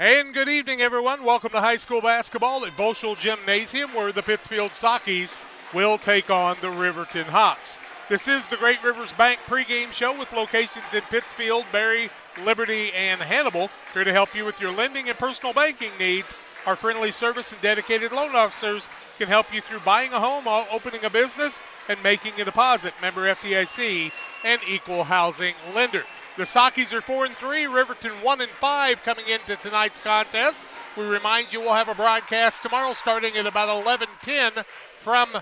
And good evening, everyone. Welcome to high school basketball at Volschel Gymnasium, where the Pittsfield Sockies will take on the Riverton Hawks. This is the Great Rivers Bank pregame show with locations in Pittsfield, Berry, Liberty, and Hannibal. Here to help you with your lending and personal banking needs. Our friendly service and dedicated loan officers can help you through buying a home, opening a business, and making a deposit. Member FDIC and equal housing lender. The Sockies are 4-3, Riverton 1-5 coming into tonight's contest. We remind you we'll have a broadcast tomorrow starting at about 11:10 from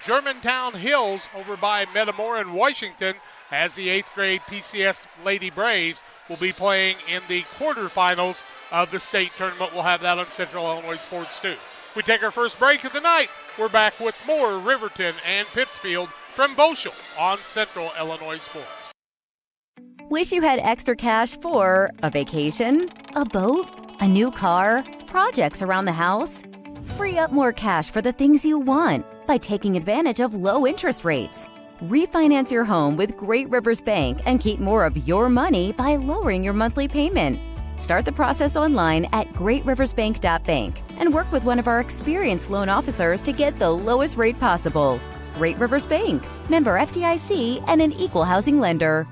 Germantown Hills over by Metamora in Washington, as the 8th grade PCS Lady Braves will be playing in the quarterfinals of the state tournament. We'll have that on Central Illinois Sports 2. We take our first break of the night. We're back with more Riverton and Pittsfield from Volschel on Central Illinois Sports. Wish you had extra cash for a vacation, a boat, a new car, projects around the house? Free up more cash for the things you want by taking advantage of low interest rates. Refinance your home with Great Rivers Bank and keep more of your money by lowering your monthly payment. Start the process online at greatriversbank.bank and work with one of our experienced loan officers to get the lowest rate possible. Great Rivers Bank, member FDIC, and an equal housing lender.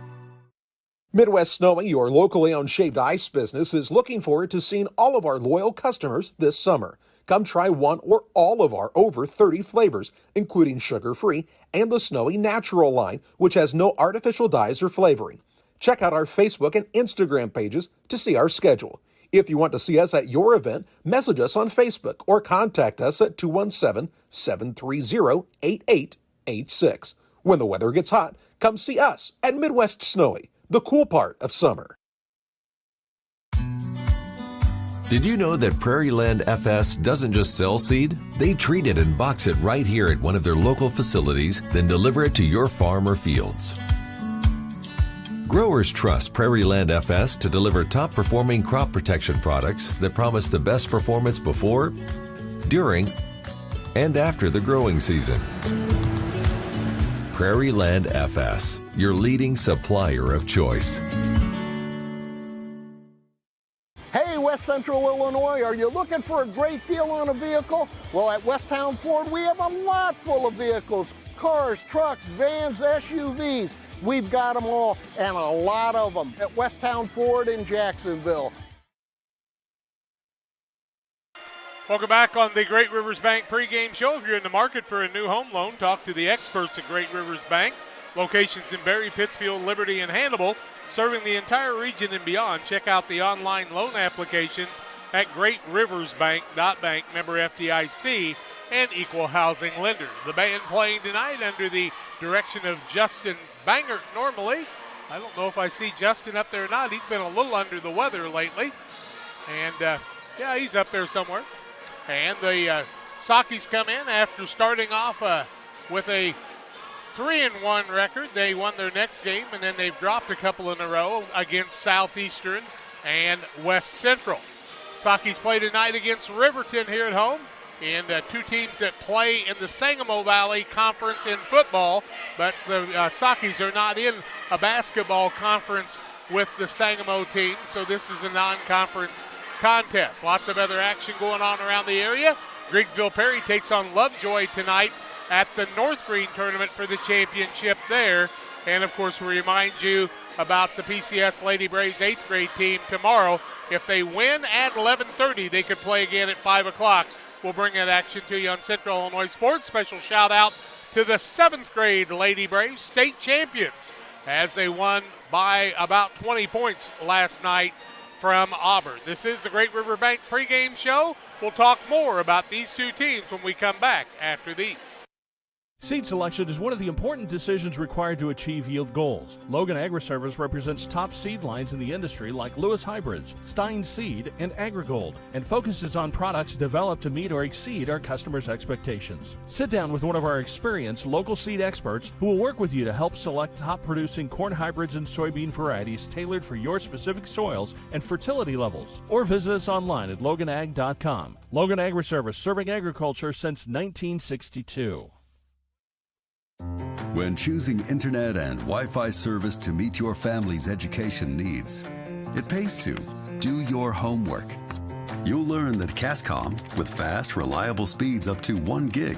Midwest Snowing, your locally owned shaved ice business, is looking forward to seeing all of our loyal customers this summer. Come try one or all of our over 30 flavors, including sugar-free and the Snowy Natural line, which has no artificial dyes or flavoring. Check out our Facebook and Instagram pages to see our schedule. If you want to see us at your event, message us on Facebook or contact us at 217-730-8886. When the weather gets hot, come see us at Midwest Snowy, the cool part of summer. Did you know that Prairie Land FS doesn't just sell seed? They treat it and box it right here at one of their local facilities, then deliver it to your farm or fields. Growers trust Prairie Land FS to deliver top-performing crop protection products that promise the best performance before, during, and after the growing season. Prairie Land FS, your leading supplier of choice. Hey, West Central Illinois, are you looking for a great deal on a vehicle? Well, at Westtown Ford, we have a lot full of vehicles. Cars, trucks, vans, SUVs. We've got them all, and a lot of them at Westtown Ford in Jacksonville. Welcome back on the Great Rivers Bank pregame show. If you're in the market for a new home loan, talk to the experts at Great Rivers Bank. Locations in Berry, Pittsfield, Liberty, and Hannibal, serving the entire region and beyond. Check out the online loan applications at greatriversbank.bank, member FDIC, and equal housing lender. The band playing tonight under the direction of Justin Bangert normally. I don't know if I see Justin up there or not. He's been a little under the weather lately. And, yeah, he's up there somewhere. And the Sockies come in after starting off with a 3-1 record. They won their next game, and then they've dropped a couple in a row against Southeastern and West Central. Sockies play tonight against Riverton here at home, and two teams that play in the Sangamo Valley Conference in football, but the Sockies are not in a basketball conference with the Sangamo team, so this is a non-conference contest. Lots of other action going on around the area. Griggsville Perry takes on Lovejoy tonight at the North Green tournament for the championship there. And, of course, we remind you about the PCS Lady Braves 8th grade team tomorrow. If they win at 11:30, they could play again at 5 o'clock. We'll bring that action to you on Central Illinois Sports. Special shout-out to the 7th grade Lady Braves, state champions, as they won by about 20 points last night from Auburn. This is the Great River Bank pregame show. We'll talk more about these two teams when we come back after these. Seed selection is one of the important decisions required to achieve yield goals. Logan Agri-Service represents top seed lines in the industry like Lewis Hybrids, Stein Seed, and AgriGold, and focuses on products developed to meet or exceed our customers' expectations. Sit down with one of our experienced local seed experts who will work with you to help select top-producing corn hybrids and soybean varieties tailored for your specific soils and fertility levels. Or visit us online at loganag.com. Logan Agri-Service, serving agriculture since 1962. When choosing internet and Wi-Fi service to meet your family's education needs, It pays to do your homework. You'll learn that Cascom, with fast, reliable speeds up to 1 gig,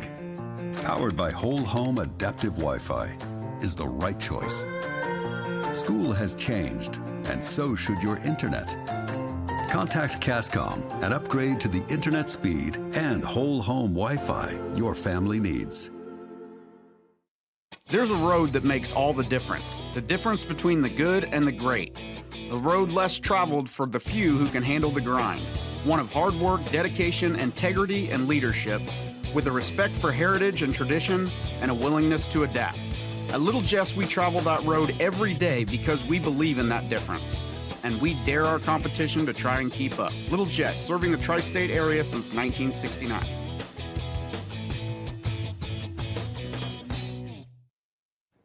powered by whole home adaptive Wi-Fi, is the right choice. School has changed, and so should your internet. Contact Cascom and upgrade to the internet speed and whole home Wi-Fi your family needs. There's a road that makes all the difference between the good and the great. A road less traveled for the few who can handle the grind. One of hard work, dedication, integrity, and leadership, with a respect for heritage and tradition and a willingness to adapt. At Little Jess, we travel that road every day because we believe in that difference. And we dare our competition to try and keep up. Little Jess, serving the tri-state area since 1969.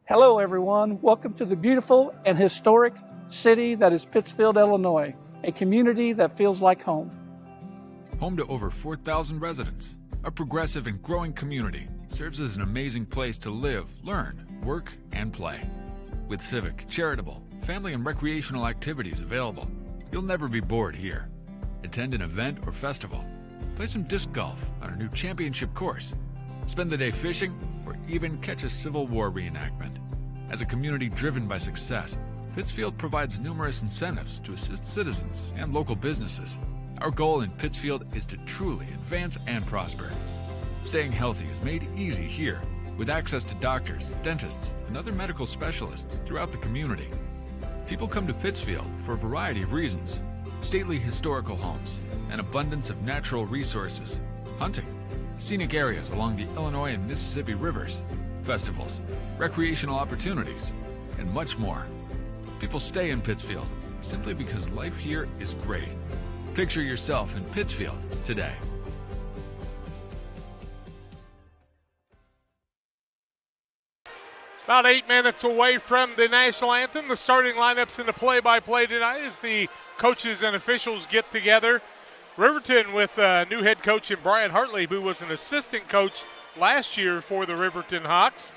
Hello, everyone. Welcome to the beautiful and historic city that is Pittsfield, Illinois, a community that feels like home. Home to over 4,000 residents, a progressive and growing community serves as an amazing place to live, learn, work, and play. With civic, charitable, family, and recreational activities available, you'll never be bored here. Attend an event or festival, play some disc golf on our new championship course, spend the day fishing, or even catch a Civil War reenactment. As a community driven by success, Pittsfield provides numerous incentives to assist citizens and local businesses. Our goal in Pittsfield is to truly advance and prosper. Staying healthy is made easy here, with access to doctors, dentists, and other medical specialists throughout the community. People come to Pittsfield for a variety of reasons: stately historical homes, an abundance of natural resources, hunting, scenic areas along the Illinois and Mississippi rivers, festivals, recreational opportunities, and much more. People stay in Pittsfield simply because life here is great. Picture yourself in Pittsfield today. About 8 minutes away from the national anthem. The starting lineups in the play-by-play tonight as the coaches and officials get together. Riverton with new head coach in Brian Hartley, who was an assistant coach last year for the Riverton Hawks.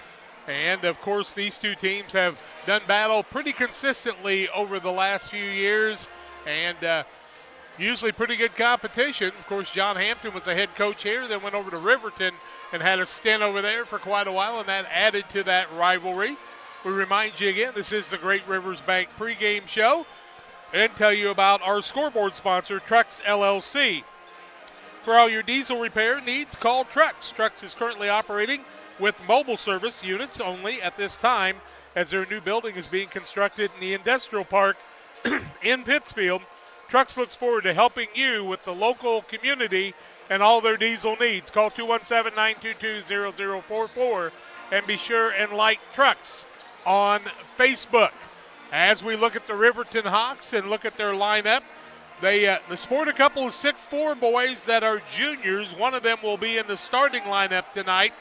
And, of course, these two teams have done battle pretty consistently over the last few years, and usually pretty good competition. Of course, John Hampton was the head coach here, then went over to Riverton and had a stint over there for quite a while, and that added to that rivalry. We remind you again, this is the Great Rivers Bank pregame show, and tell you about our scoreboard sponsor, Trucks LLC. For all your diesel repair needs, call Trucks. Trucks is currently operating with mobile service units only at this time, as their new building is being constructed in the industrial park in Pittsfield. Trucks looks forward to helping you with the local community and all their diesel needs. Call 217-922-0044 and be sure and like Trucks on Facebook. As we look at the Riverton Hawks and look at their lineup, they sport a couple of 6'4" boys that are juniors. One of them will be in the starting lineup tonight,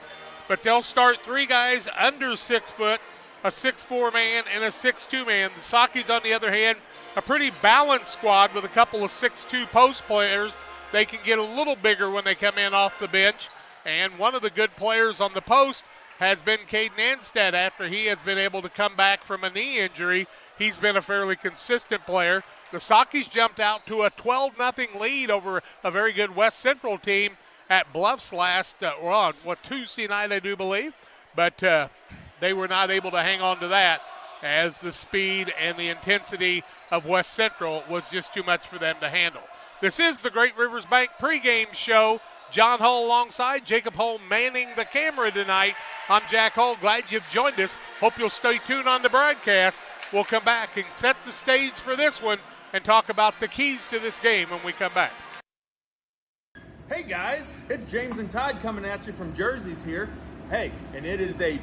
but they'll start 3 guys under 6 foot, a 6'4" man and a 6'2" man. The Sakis, on the other hand, a pretty balanced squad with a couple of 6'2" post players. They can get a little bigger when they come in off the bench. And one of the good players on the post has been Caden Anstead after he has been able to come back from a knee injury. He's been a fairly consistent player. The Sakis jumped out to a 12-0 lead over a very good West Central team at Bluffs on Tuesday night, I do believe. But they were not able to hang on to that, as the speed and the intensity of West Central was just too much for them to handle. This is the Great Rivers Bank pregame show. John Hull alongside Jacob Hull manning the camera tonight. I'm Jack Hull. Glad you've joined us. Hope you'll stay tuned on the broadcast. We'll come back and set the stage for this one and talk about the keys to this game when we come back. Hey guys, it's James and Todd coming at you from Jersey's here. Hey, and it is a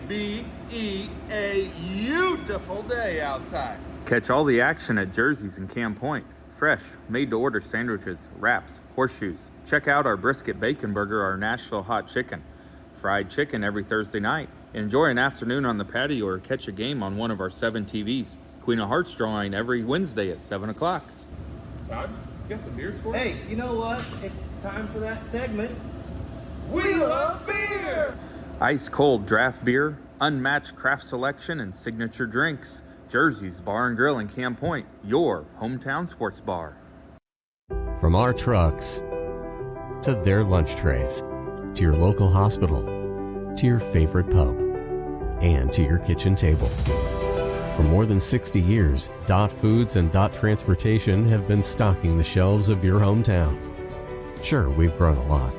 beautiful day outside. Catch all the action at Jersey's in Camp Point. Fresh, made-to-order sandwiches, wraps, horseshoes. Check out our brisket bacon burger, our Nashville hot chicken. Fried chicken every Thursday night. Enjoy an afternoon on the patio or catch a game on one of our 7 TVs. Queen of Hearts drawing every Wednesday at 7 o'clock. Todd, you got some beers for us? Hey, you know what? It's time for that segment. We love beer! Ice cold draft beer, unmatched craft selection, and signature drinks. Jersey's Bar and Grill in Camp Point, your hometown sports bar. From our trucks to their lunch trays, to your local hospital, to your favorite pub, and to your kitchen table. For more than 60 years, Dot Foods and Dot Transportation have been stocking the shelves of your hometown. Sure, we've grown a lot,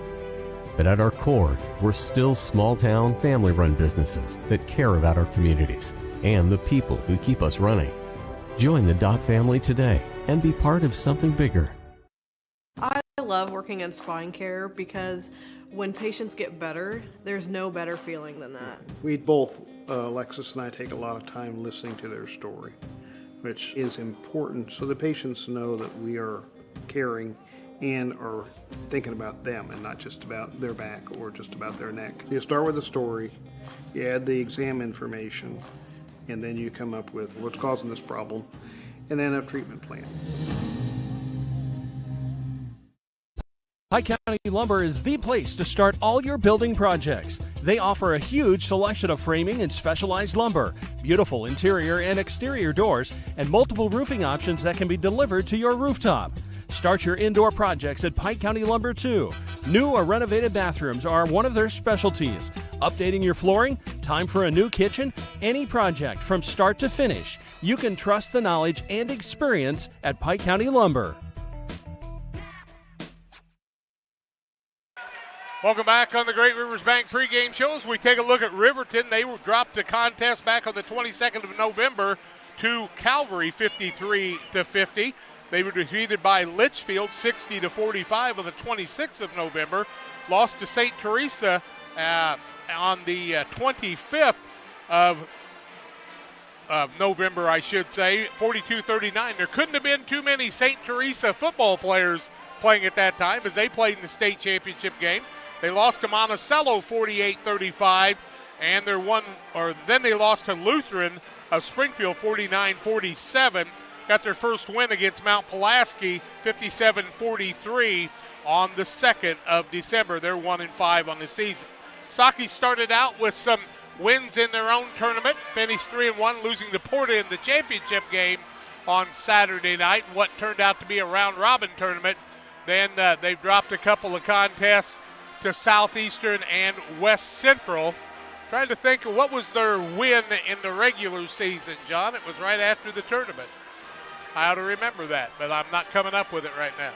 but at our core, we're still small-town, family-run businesses that care about our communities and the people who keep us running. Join the Dot family today and be part of something bigger. I love working in spine care because when patients get better, there's no better feeling than that. We both, Alexis and I, take a lot of time listening to their story, which is important so the patients know that we are caring and are thinking about them and not just about their back or just about their neck. You start with the story, you add the exam information, and then you come up with what's causing this problem, and then a treatment plan. Pike County Lumber is the place to start all your building projects. They offer a huge selection of framing and specialized lumber, beautiful interior and exterior doors, and multiple roofing options that can be delivered to your rooftop. Start your indoor projects at Pike County Lumber too. New or renovated bathrooms are one of their specialties. Updating your flooring? Time for a new kitchen? Any project from start to finish. You can trust the knowledge and experience at Pike County Lumber. Welcome back on the Great Rivers Bank pregame show as we take a look at Riverton. They dropped a contest back on the 22nd of November to Calvary 53-50. They were defeated by Litchfield 60-45 on the 26th of November. Lost to St. Teresa on the 25th of November, I should say, 42-39. There couldn't have been too many St. Teresa football players playing at that time as they played in the state championship game. They lost to Monticello 48-35, and then they lost to Lutheran of Springfield 49-47. Got their first win against Mount Pulaski 57-43 on the 2nd of December. They're 1-5 on the season. Saki started out with some wins in their own tournament, finished 3-1, losing to Porta in the championship game on Saturday night, what turned out to be a round-robin tournament. Then they've dropped a couple of contests to Southeastern and West Central. Trying to think of what was their win in the regular season, John. It was right after the tournament. I ought to remember that, but I'm not coming up with it right now.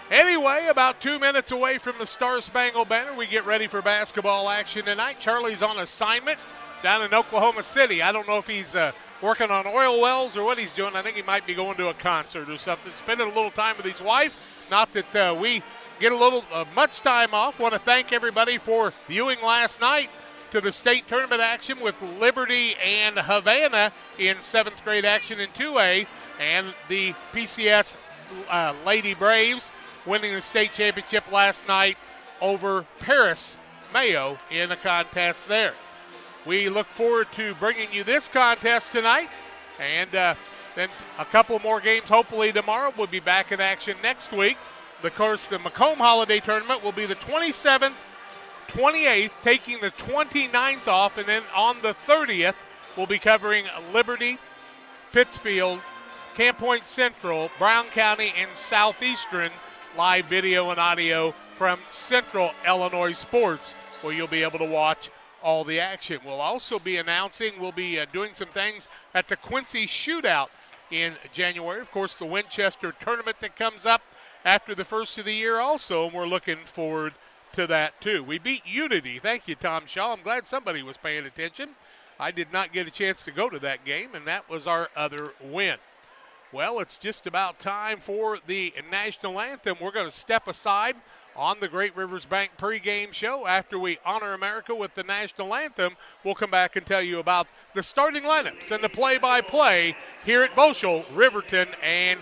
Anyway, about 2 minutes away from the Star Spangled Banner, we get ready for basketball action tonight. Charlie's on assignment down in Oklahoma City. I don't know if he's working on oil wells or what he's doing. I think he might be going to a concert or something, spending a little time with his wife. Not that we get a little much time off. Want to thank everybody for viewing last night to the state tournament action with Liberty and Havana in 7th grade action in 2A, and the PCS Lady Braves winning the state championship last night over Paris Mayo in a contest there. We look forward to bringing you this contest tonight, and then a couple more games hopefully tomorrow. We'll be back in action next week. Of course, the Macomb Holiday Tournament will be the 27th, 28th, taking the 29th off, and then on the 30th, we'll be covering Liberty, Pittsfield, Camp Point Central, Brown County, and Southeastern, live video and audio from Central Illinois Sports, where you'll be able to watch all the action. We'll also be we'll be doing some things at the Quincy Shootout in January. Of course, the Winchester tournament that comes up after the first of the year also, and we're looking forward to that too. We beat Unity. Thank you, Tom Shaw. I'm glad somebody was paying attention. I did not get a chance to go to that game, and that was our other win. Well, it's just about time for the national anthem. We're going to step aside on the Great Rivers Bank pregame show. After we honor America with the national anthem, we'll come back and tell you about the starting lineups and the play-by-play here at Boschel, Riverton, and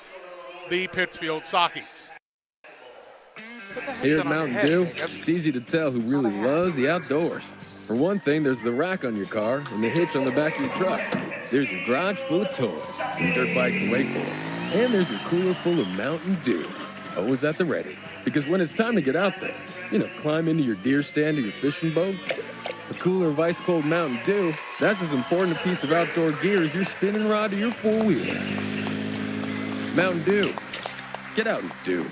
the Pittsfield Sockies. Here at Mountain Dew, it's easy to tell who really loves the outdoors. For one thing, there's the rack on your car and the hitch on the back of your truck. There's your garage full of toys, from dirt bikes and wakeboards. And there's your cooler full of Mountain Dew, always at the ready. Because when it's time to get out there, climb into your deer stand or your fishing boat, A cooler of ice-cold Mountain Dew, that's as important a piece of outdoor gear as your spinning rod to your four-wheeler. Mountain Dew. Get out and do.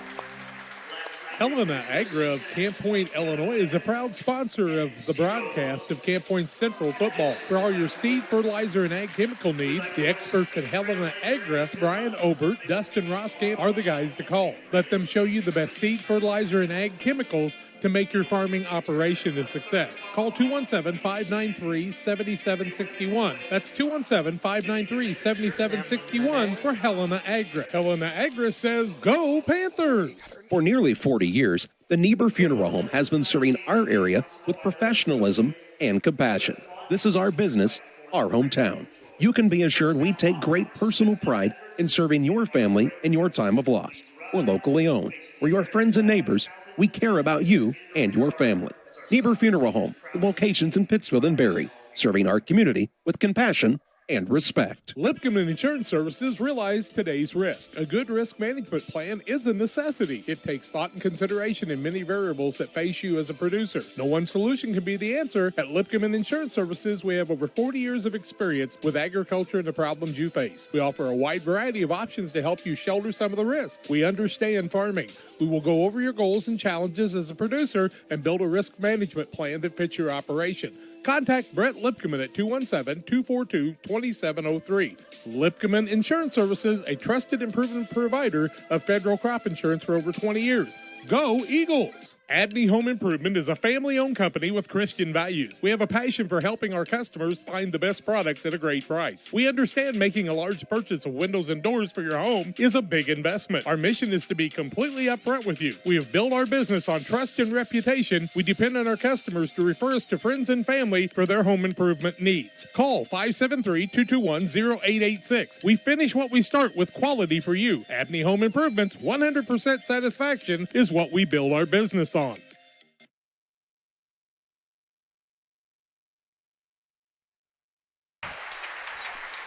Helena Agra of Camp Point, Illinois is a proud sponsor of the broadcast of Camp Point Central football. For all your seed, fertilizer, and ag chemical needs, the experts at Helena Agra, Brian Obert, Dustin Roskamp, are the guys to call. Let them show you the best seed, fertilizer, and ag chemicals to make your farming operation a success. Call 217-593-7761. That's 217-593-7761 for Helena Agra. Helena Agra says, go Panthers! For nearly 40 years, the Niebuhr Funeral Home has been serving our area with professionalism and compassion. This is our business, our hometown. You can be assured we take great personal pride in serving your family in your time of loss. We're locally owned. We're your friends and neighbors. We care about you and your family. Niebuhr Funeral Home, with locations in Pittsfield and Barry, serving our community with compassion and respect. Lipcomb Insurance Services realize today's risk. A good risk management plan is a necessity. It takes thought and consideration in many variables that face you as a producer. No one solution can be the answer. At Lipcomb Insurance Services, we have over 40 years of experience with agriculture and the problems you face. We offer a wide variety of options to help you shoulder some of the risk. We understand farming. We will go over your goals and challenges as a producer and build a risk management plan that fits your operation. Contact Brett Lipkeman at 217-242-2703. Lipkeman Insurance Services, a trusted and proven provider of federal crop insurance for over 20 years. Go Eagles! Abney Home Improvement is a family-owned company with Christian values. We have a passion for helping our customers find the best products at a great price. We understand making a large purchase of windows and doors for your home is a big investment. Our mission is to be completely upfront with you. We have built our business on trust and reputation. We depend on our customers to refer us to friends and family for their home improvement needs. Call 573-221-0886. We finish what we start with quality for you. Abney Home Improvements, 100% satisfaction is what we build our business on.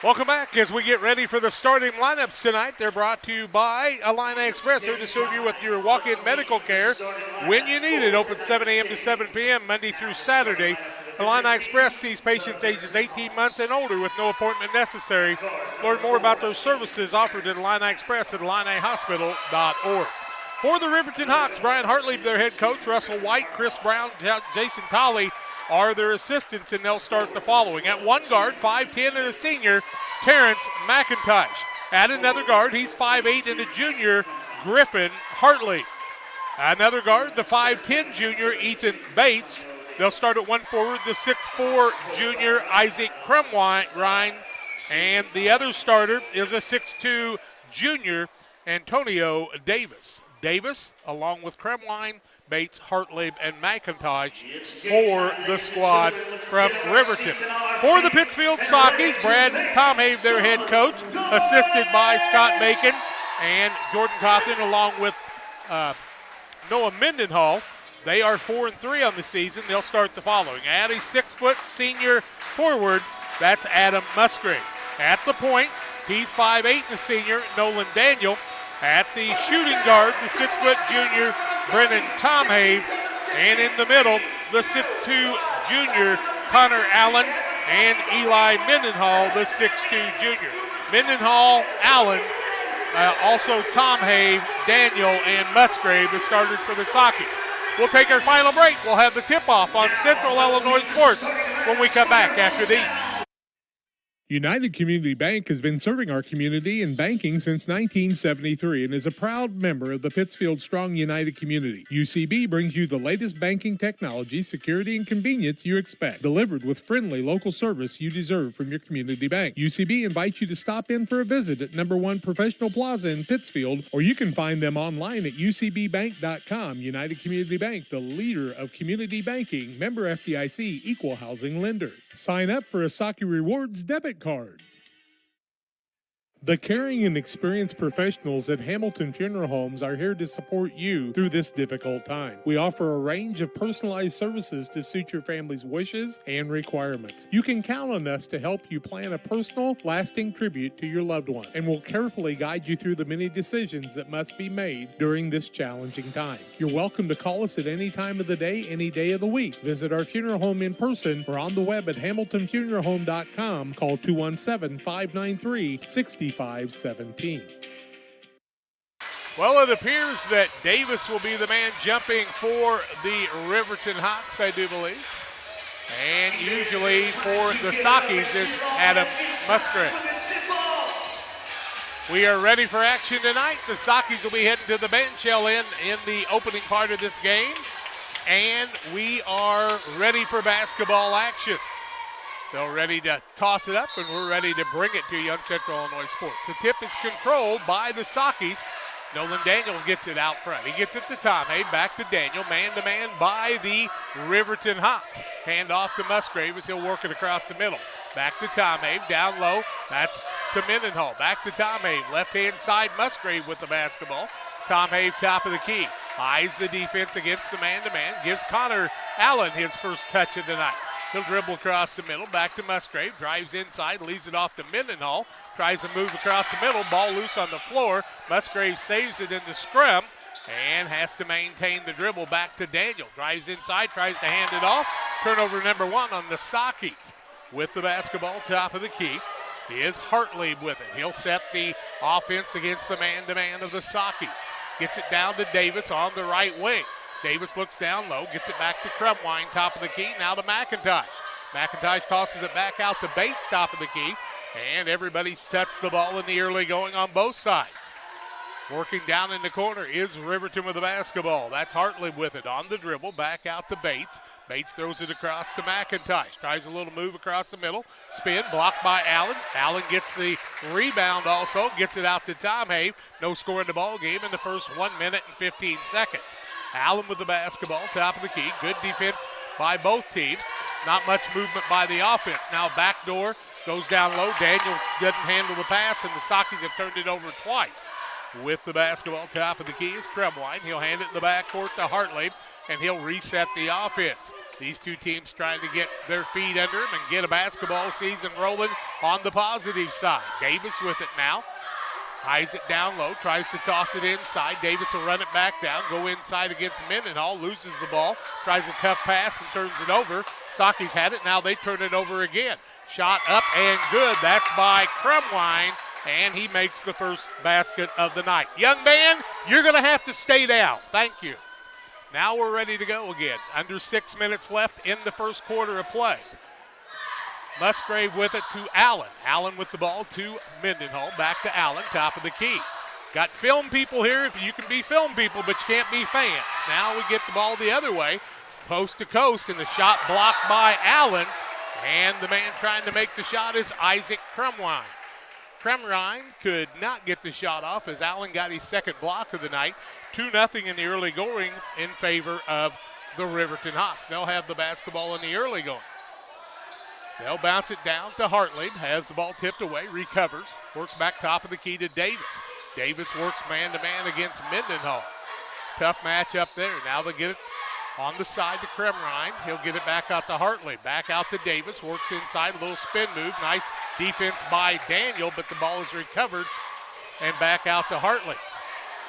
Welcome back as we get ready for the starting lineups tonight. They're brought to you by Illini Express, here to serve you with your walk-in medical care when you need it. Open 7 a.m. to 7 p.m. Monday through Saturday. Illini Express sees patients ages 18 months and older with no appointment necessary. Learn more about those services offered at Illini Express at IlliniHospital.org. For the Riverton Hawks, Brian Hartley, their head coach, Russell White, Chris Brown, Jason Tolley are their assistants, and they'll start the following. At one guard, 5'10", and a senior, Terrence McIntosh. At another guard, he's 5'8", and a junior, Griffin Hartley. Another guard, the 5'10" junior, Ethan Bates. They'll start at one forward, the 6'4" junior, Isaac Krumrine. And the other starter is a 6'2" junior, Antonio Davis. Davis, along with Krumrine, Bates, Hartley, and McIntosh for the squad from Riverton. For the Pittsfield Sockies, Brad Tomhave, their head coach, assisted by Scott Bacon and Jordan Cawthon, along with Noah Mendenhall. They are 4-3 on the season. They'll start the following. At a 6-foot senior forward, that's Adam Musgrave. At the point, he's 5'8", the senior, Nolan Daniel. At the shooting guard, the 6-foot junior, Brennan Tomhave. And in the middle, the 6'2" junior, Connor Allen, and Eli Mendenhall, the 6'2" junior. Mendenhall, Allen, also Tomhave, Daniel, and Musgrave, the starters for the Sockies. We'll take our final break. We'll have the tip-off on Central Illinois Sports when we come back after these. United Community Bank has been serving our community in banking since 1973 and is a proud member of the Pittsfield Strong United community. UCB brings you the latest banking technology, security, and convenience you expect, delivered with friendly local service you deserve from your community bank. UCB invites you to stop in for a visit at No. 1 Professional Plaza in Pittsfield, or you can find them online at ucbbank.com. United Community Bank, the leader of community banking, member FDIC, equal housing lender. Sign up for a Saki Rewards debit card. The caring and experienced professionals at Hamilton Funeral Homes are here to support you through this difficult time. We offer a range of personalized services to suit your family's wishes and requirements. You can count on us to help you plan a personal, lasting tribute to your loved one, and we'll carefully guide you through the many decisions that must be made during this challenging time. You're welcome to call us at any time of the day, any day of the week. Visit our funeral home in person or on the web at hamiltonfuneralhome.com. Call 217-593-6517. Well, it appears that Davis will be the man jumping for the Riverton Hawks, I do believe. And usually for the Stockies is Adam Musgrave. We are ready for action tonight. The Stockies will be heading to the bench shell in the opening part of this game. And we are ready for basketball action. They're ready to toss it up, and we're ready to bring it to Young Central Illinois Sports. The tip is controlled by the Stockies. Nolan Daniel gets it out front. He gets it to Tomei, back to Daniel, man-to-man by the Riverton Hawks. Hand off to Musgrave as he'll work it across the middle. Back to Tomei, down low. That's to Mendenhall. Back to Tomei, left-hand side, Musgrave with the basketball. Tomei, top of the key. Eyes the defense against the man-to-man. Gives Connor Allen his first touch of the night. He'll dribble across the middle, back to Musgrave, drives inside, leaves it off to Mendenhall, tries to move across the middle, ball loose on the floor. Musgrave saves it in the scrum and has to maintain the dribble back to Daniel. Drives inside, tries to hand it off. Turnover number 1 on the Stockies. With the basketball, top of the key, is Hartley with it. He'll set the offense against the man-to-man of the Stockies. Gets it down to Davis on the right wing. Davis looks down low, gets it back to Crumwine, top of the key, now to McIntosh. McIntosh tosses it back out to Bates, top of the key, and everybody's touched the ball in the early going on both sides. Working down in the corner is Riverton with the basketball. That's Hartley with it on the dribble, back out to Bates. Bates throws it across to McIntosh. Tries a little move across the middle. Spin, blocked by Allen. Allen gets the rebound also, gets it out to Tomei. No score in the ball game in the first 1 minute and 15 seconds. Allen with the basketball, top of the key. Good defense by both teams. Not much movement by the offense. Now backdoor goes down low. Daniel doesn't handle the pass, and the Stockies have turned it over twice. With the basketball, top of the key is Kremwine. He'll hand it in the backcourt to Hartley, and he'll reset the offense. These two teams trying to get their feet under them and get a basketball season rolling on the positive side. Davis with it now. Eyes it down low, tries to toss it inside. Davis will run it back down, go inside against Mendenhall, loses the ball, tries a tough pass and turns it over. Stockies had it, now they turn it over again. Shot up and good. That's by Crumwine, and he makes the first basket of the night. Young man, you're going to have to stay down. Thank you. Now we're ready to go again. Under 6 minutes left in the first quarter of play. Musgrave with it to Allen. Allen with the ball to Mendenhall. Back to Allen, top of the key. Got film people here. If you can be film people, but you can't be fans. Now we get the ball the other way, post to coast, and the shot blocked by Allen. And the man trying to make the shot is Isaac Crumwine. Crumwine could not get the shot off as Allen got his second block of the night. 2-0 in the early going in favor of the Riverton Hawks. They'll have the basketball in the early going. They'll bounce it down to Hartley. Has the ball tipped away, recovers, works back top of the key to Davis. Davis works man-to-man against Mendenhall. Tough matchup there. Now they'll get it on the side to Crumrine. He'll get it back out to Hartley. Back out to Davis. Works inside. A little spin move. Nice defense by Daniel, but the ball is recovered and back out to Hartley.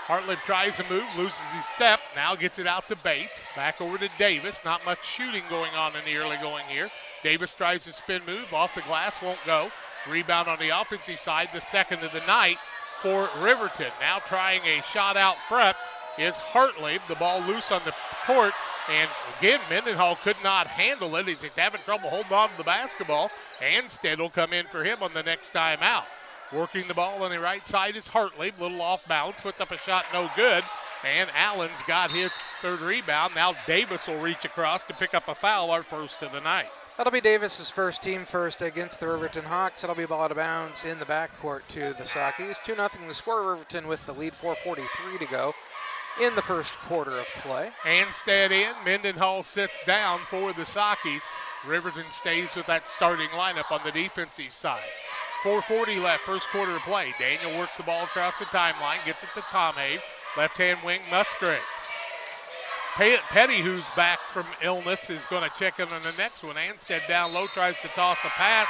Hartley tries to move, loses his step. Now gets it out to Bates. Back over to Davis. Not much shooting going on in the early going here. Davis tries to spin move. Off the glass. Won't go. Rebound on the offensive side. The second of the night for Riverton. Now trying a shot out front is Hartley. The ball loose on the court. And again, Mendenhall could not handle it. He's having trouble holding on to the basketball. Anstead will come in for him on the next time out. Working the ball on the right side is Hartley. Little off balance. Puts up a shot, no good. And Allen's got his third rebound. Now Davis will reach across to pick up a foul, our first of the night. That'll be Davis's first, team first against the Riverton Hawks. It'll be a ball out of bounds in the backcourt to the Stockies. 2-0 the score. Riverton with the lead, 4:43 to go in the first quarter of play. Anstead in. Mendenhall sits down for the Stockies. Riverton stays with that starting lineup on the defensive side. 4:40 left, first quarter of play. Daniel works the ball across the timeline, gets it to Tom Hayes. Left-hand wing, Musgrave. Petty, who's back from illness, is going to check in on the next one. Anstead down low, tries to toss a pass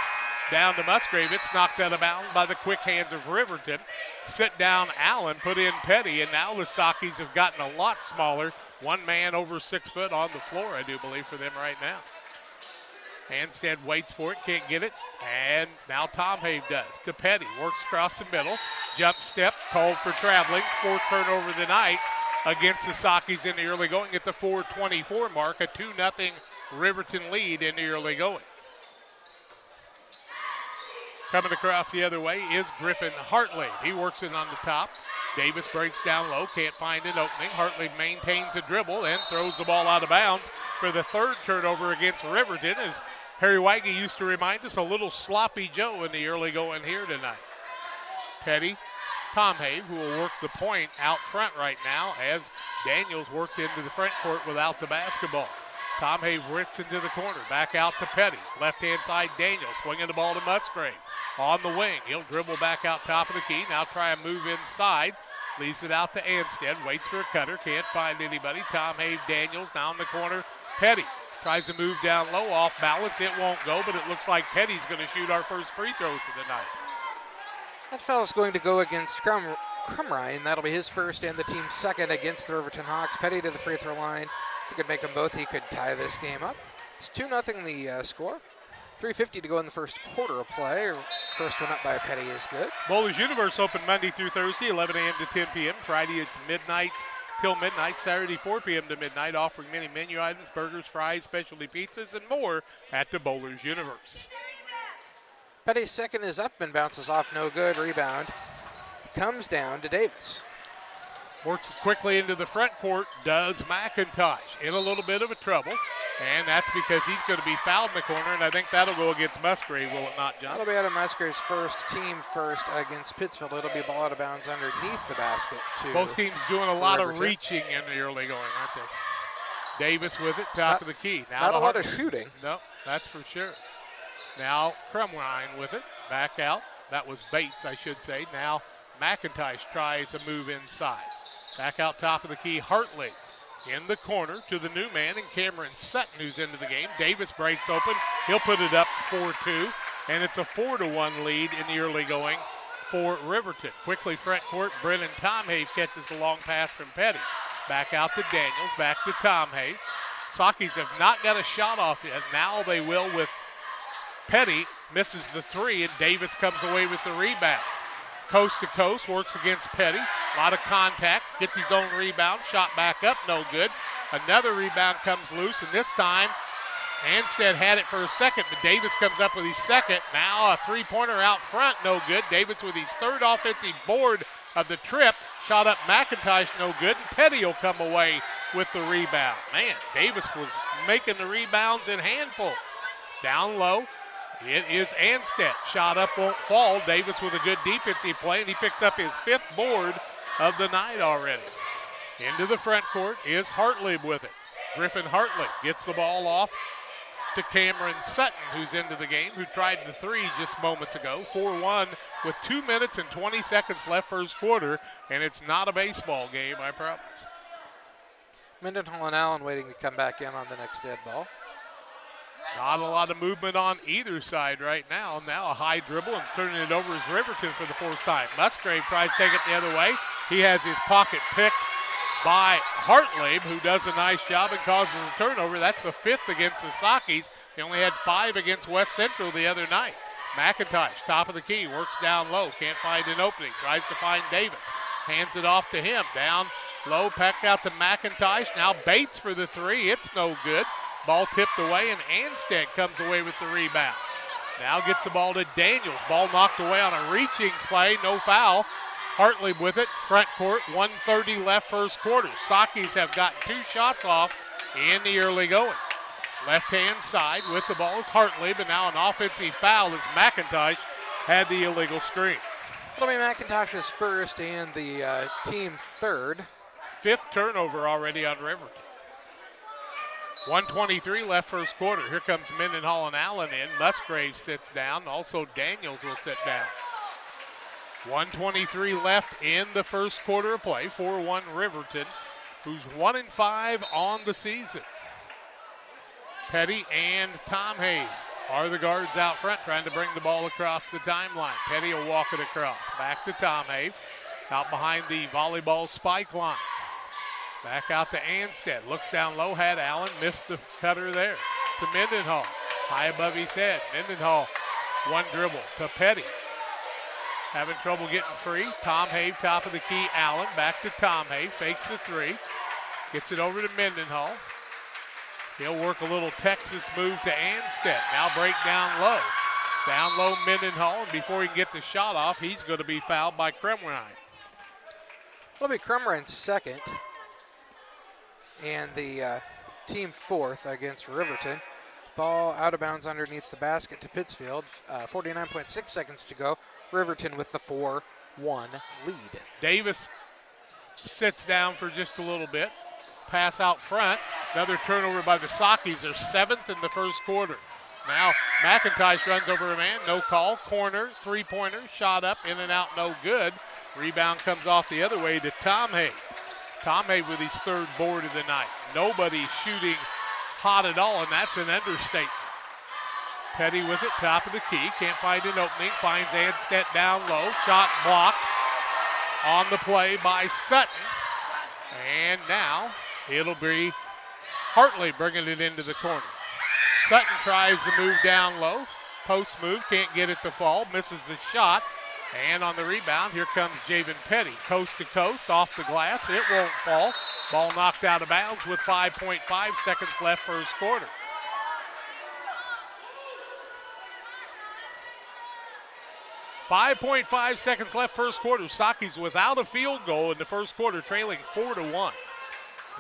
down to Musgrave. It's knocked out of bounds by the quick hands of Riverton. Sit down Allen, put in Petty, and now the Sockies have gotten a lot smaller. One man over 6 foot on the floor, I do believe, for them right now. Anstead waits for it, can't get it, and now Tom Hayes does. To Petty, works across the middle, jump step, called for traveling. 4th turnover of the night against the Sockies in the early going at the 4:24 mark, a 2-0 Riverton lead in the early going. Coming across the other way is Griffin Hartley. He works it on the top. Davis breaks down low, can't find an opening. Hartley maintains a dribble and throws the ball out of bounds for the 3rd turnover against Riverton, as Harry Weige used to remind us, a little sloppy Joe in the early going here tonight. Petty, Tom Hayes, who will work the point out front right now as Daniels worked into the front court without the basketball. Tom Hayes rips into the corner, back out to Petty. Left-hand side, Daniels swinging the ball to Musgrave. On the wing, he'll dribble back out top of the key, now try and move inside. Leaves it out to Anstead, waits for a cutter, can't find anybody. Tom Hayes, Daniels down the corner. Petty tries to move down low, off balance. It won't go, but it looks like Petty's going to shoot our first free throws of the night. That foul's going to go against Crumrine. That'll be his first and the team's second against the Riverton Hawks. Petty to the free throw line. If he could make them both, he could tie this game up. It's 2-0 the score. 3:50 to go in the first quarter of play. First one up by Petty is good. Bowlers Universe open Monday through Thursday, 11 a.m. to 10 p.m. Friday it's midnight till midnight. Saturday 4 p.m. to midnight, offering many menu items, burgers, fries, specialty pizzas, and more at the Bowlers Universe. Petty's second is up and bounces off, no good. Rebound comes down to Davis. Works quickly into the front court, does McIntosh. In a little bit of a trouble, and that's because he's going to be fouled in the corner, and I think that'll go against Musgrave, will it not, John? That'll be out of Musgrave's team first against Pittsfield. It'll be ball out of bounds underneath the basket, too. Both teams doing a lot of reaching in the early going, aren't they? Davis with it, top of the key. Now not a lot of shooting. No, that's for sure. Now Crumrine with it, back out. That was Bates, I should say. Now McIntosh tries to move inside. Back out top of the key, Hartley in the corner to the new man, and Cameron Sutton, who's into the game. Davis breaks open. He'll put it up 4-2, and it's a 4-1 lead in the early going for Riverton. Quickly front court, Brennan Tom Hayes catches a long pass from Petty. Back out to Daniels, back to Tom Hayes. Sockies have not got a shot off yet. Now they will with Petty. Misses the three, and Davis comes away with the rebound. Coast to coast, works against Petty. A lot of contact, gets his own rebound, shot back up, no good. Another rebound comes loose, and this time Anstead had it for a second, but Davis comes up with his second. Now a three-pointer out front, no good. Davis with his third offensive board of the trip. Shot up McIntosh, no good, and Petty will come away with the rebound. Man, Davis was making the rebounds in handfuls. Down low, it is Anstead. Shot up, won't fall. Davis with a good defensive play, and he picks up his 5th board of the night already. Into the front court is Hartley with it. Griffin Hartley gets the ball off to Cameron Sutton, who's into the game, who tried the three just moments ago. 4-1 with 2 minutes and 20 seconds left first quarter, and it's not a baseball game, I promise. Mendenhall and Allen waiting to come back in on the next dead ball. Not a lot of movement on either side right now. Now a high dribble and turning it over is Riverton for the fourth time. Musgrave tries to take it the other way. He has his pocket picked by Hartley, who does a nice job and causes a turnover. That's the 5th against the Sockies. They only had 5 against West Central the other night. McIntosh, top of the key, works down low. Can't find an opening. Tries to find Davis. Hands it off to him. Down low, back out to McIntosh. Now Bates for the three. It's no good. Ball tipped away, and Anstead comes away with the rebound. Now gets the ball to Daniels. Ball knocked away on a reaching play. No foul. Hartley with it. Front court. 1:30 left first quarter. Sockies have gotten 2 shots off in the early going. Left-hand side with the ball is Hartley, but now an offensive foul as McIntosh had the illegal screen. It'll be McIntosh's first and the team third. 5th turnover already on Riverton. 1:23 left first quarter. Here comes Mendenhall and Allen in. Musgrave sits down. Also Daniels will sit down. 1:23 left in the first quarter of play. 4-1 Riverton, who's 1-5 on the season. Petty and Tom Hayes are the guards out front trying to bring the ball across the timeline. Petty will walk it across. Back to Tom Hayes. Out behind the volleyball spike line. Back out to Anstead. Looks down low. Had Allen. Missed the cutter there. To Mendenhall. High above his head. Mendenhall. One dribble to Petty. Having trouble getting free. Tom Hayes, top of the key. Allen. Back to Tom Hayes. Fakes the three. Gets it over to Mendenhall. He'll work a little Texas move to Anstead. Now break down low. Down low Mendenhall. And before he can get the shot off, he's going to be fouled by Crumrine. It'll be Crumrine's second. And the team fourth against Riverton. Ball out of bounds underneath the basket to Pittsfield. 49.6 seconds to go. Riverton with the 4-1 lead. Davis sits down for just a little bit. Pass out front. Another turnover by the Sakis. They're 7th in the first quarter. Now McIntosh runs over a man. No call. Corner. Three-pointer. Shot up. In and out. No good. Rebound comes off the other way to Tom Hayes. Tom Hayes with his third board of the night. Nobody's shooting hot at all, and that's an understatement. Petty with it, top of the key. Can't find an opening. Finds Anstead down low. Shot blocked on the play by Sutton. And now it'll be Hartley bringing it into the corner. Sutton tries to move down low. Post move, can't get it to fall. Misses the shot. And on the rebound, here comes Javen Petty. Coast to coast, off the glass. It won't fall. Ball knocked out of bounds with 5.5 seconds left first quarter. .5 seconds left first quarter. Saki's without a field goal in the first quarter, trailing 4-1.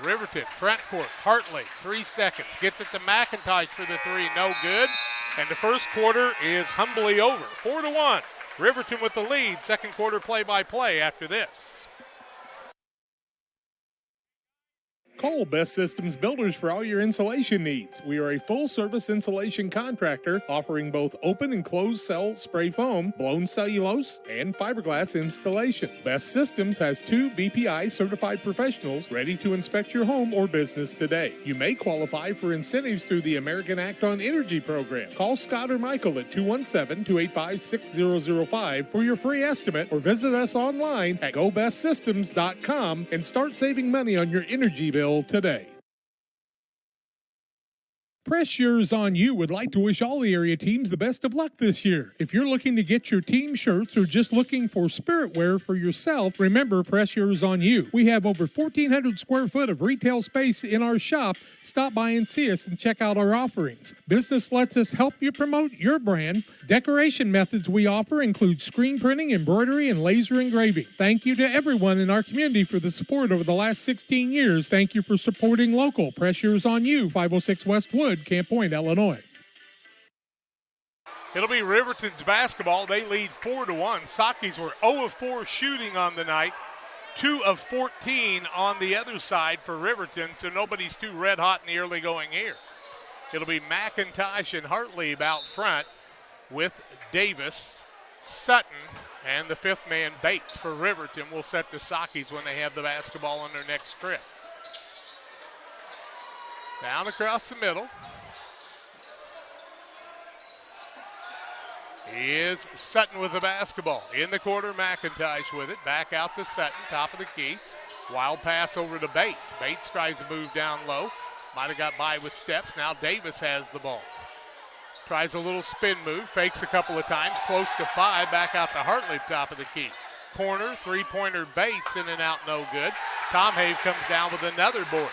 Riverton, front court. Hartley, 3 seconds. Gets it to McIntosh for the three. No good. And the first quarter is humbly over. 4-1. Riverton with the lead. Second quarter play-by-play after this. Call Best Systems Builders for all your insulation needs. We are a full-service insulation contractor offering both open and closed cell spray foam, blown cellulose, and fiberglass installation. Best Systems has 2 BPI certified professionals ready to inspect your home or business today. You may qualify for incentives through the American Act on Energy program. Call Scott or Michael at 217-285-6005 for your free estimate or visit us online at gobestsystems.com and start saving money on your energy bill today. Press Yours On You would like to wish all the area teams the best of luck this year. If you're looking to get your team shirts or just looking for spirit wear for yourself, remember Press Yours On You. We have over 1,400 square foot of retail space in our shop. Stop by and see us and check out our offerings. Business lets us help you promote your brand. Decoration methods we offer include screen printing, embroidery, and laser engraving. Thank you to everyone in our community for the support over the last 16 years. Thank you for supporting local. Press Yours On You, 506 West Wood, Camp Point, Illinois. It'll be Riverton's basketball. They lead 4-1. Sakis were 0 of 4 shooting on the night, 2 of 14 on the other side for Riverton, so nobody's too red hot in the early going here. It'll be McIntosh and Hartley out front with Davis, Sutton, and the fifth man Bates for Riverton will set the Sakis when they have the basketball on their next trip. Down across the middle is Sutton with the basketball. In the corner, McIntosh with it. Back out to Sutton, top of the key. Wild pass over to Bates. Bates tries to move down low. Might have got by with steps. Now Davis has the ball. Tries a little spin move. Fakes a couple of times. Close to 5. Back out to Hartley, top of the key. Corner, three-pointer Bates. In and out, no good. Tom Hayes comes down with another board.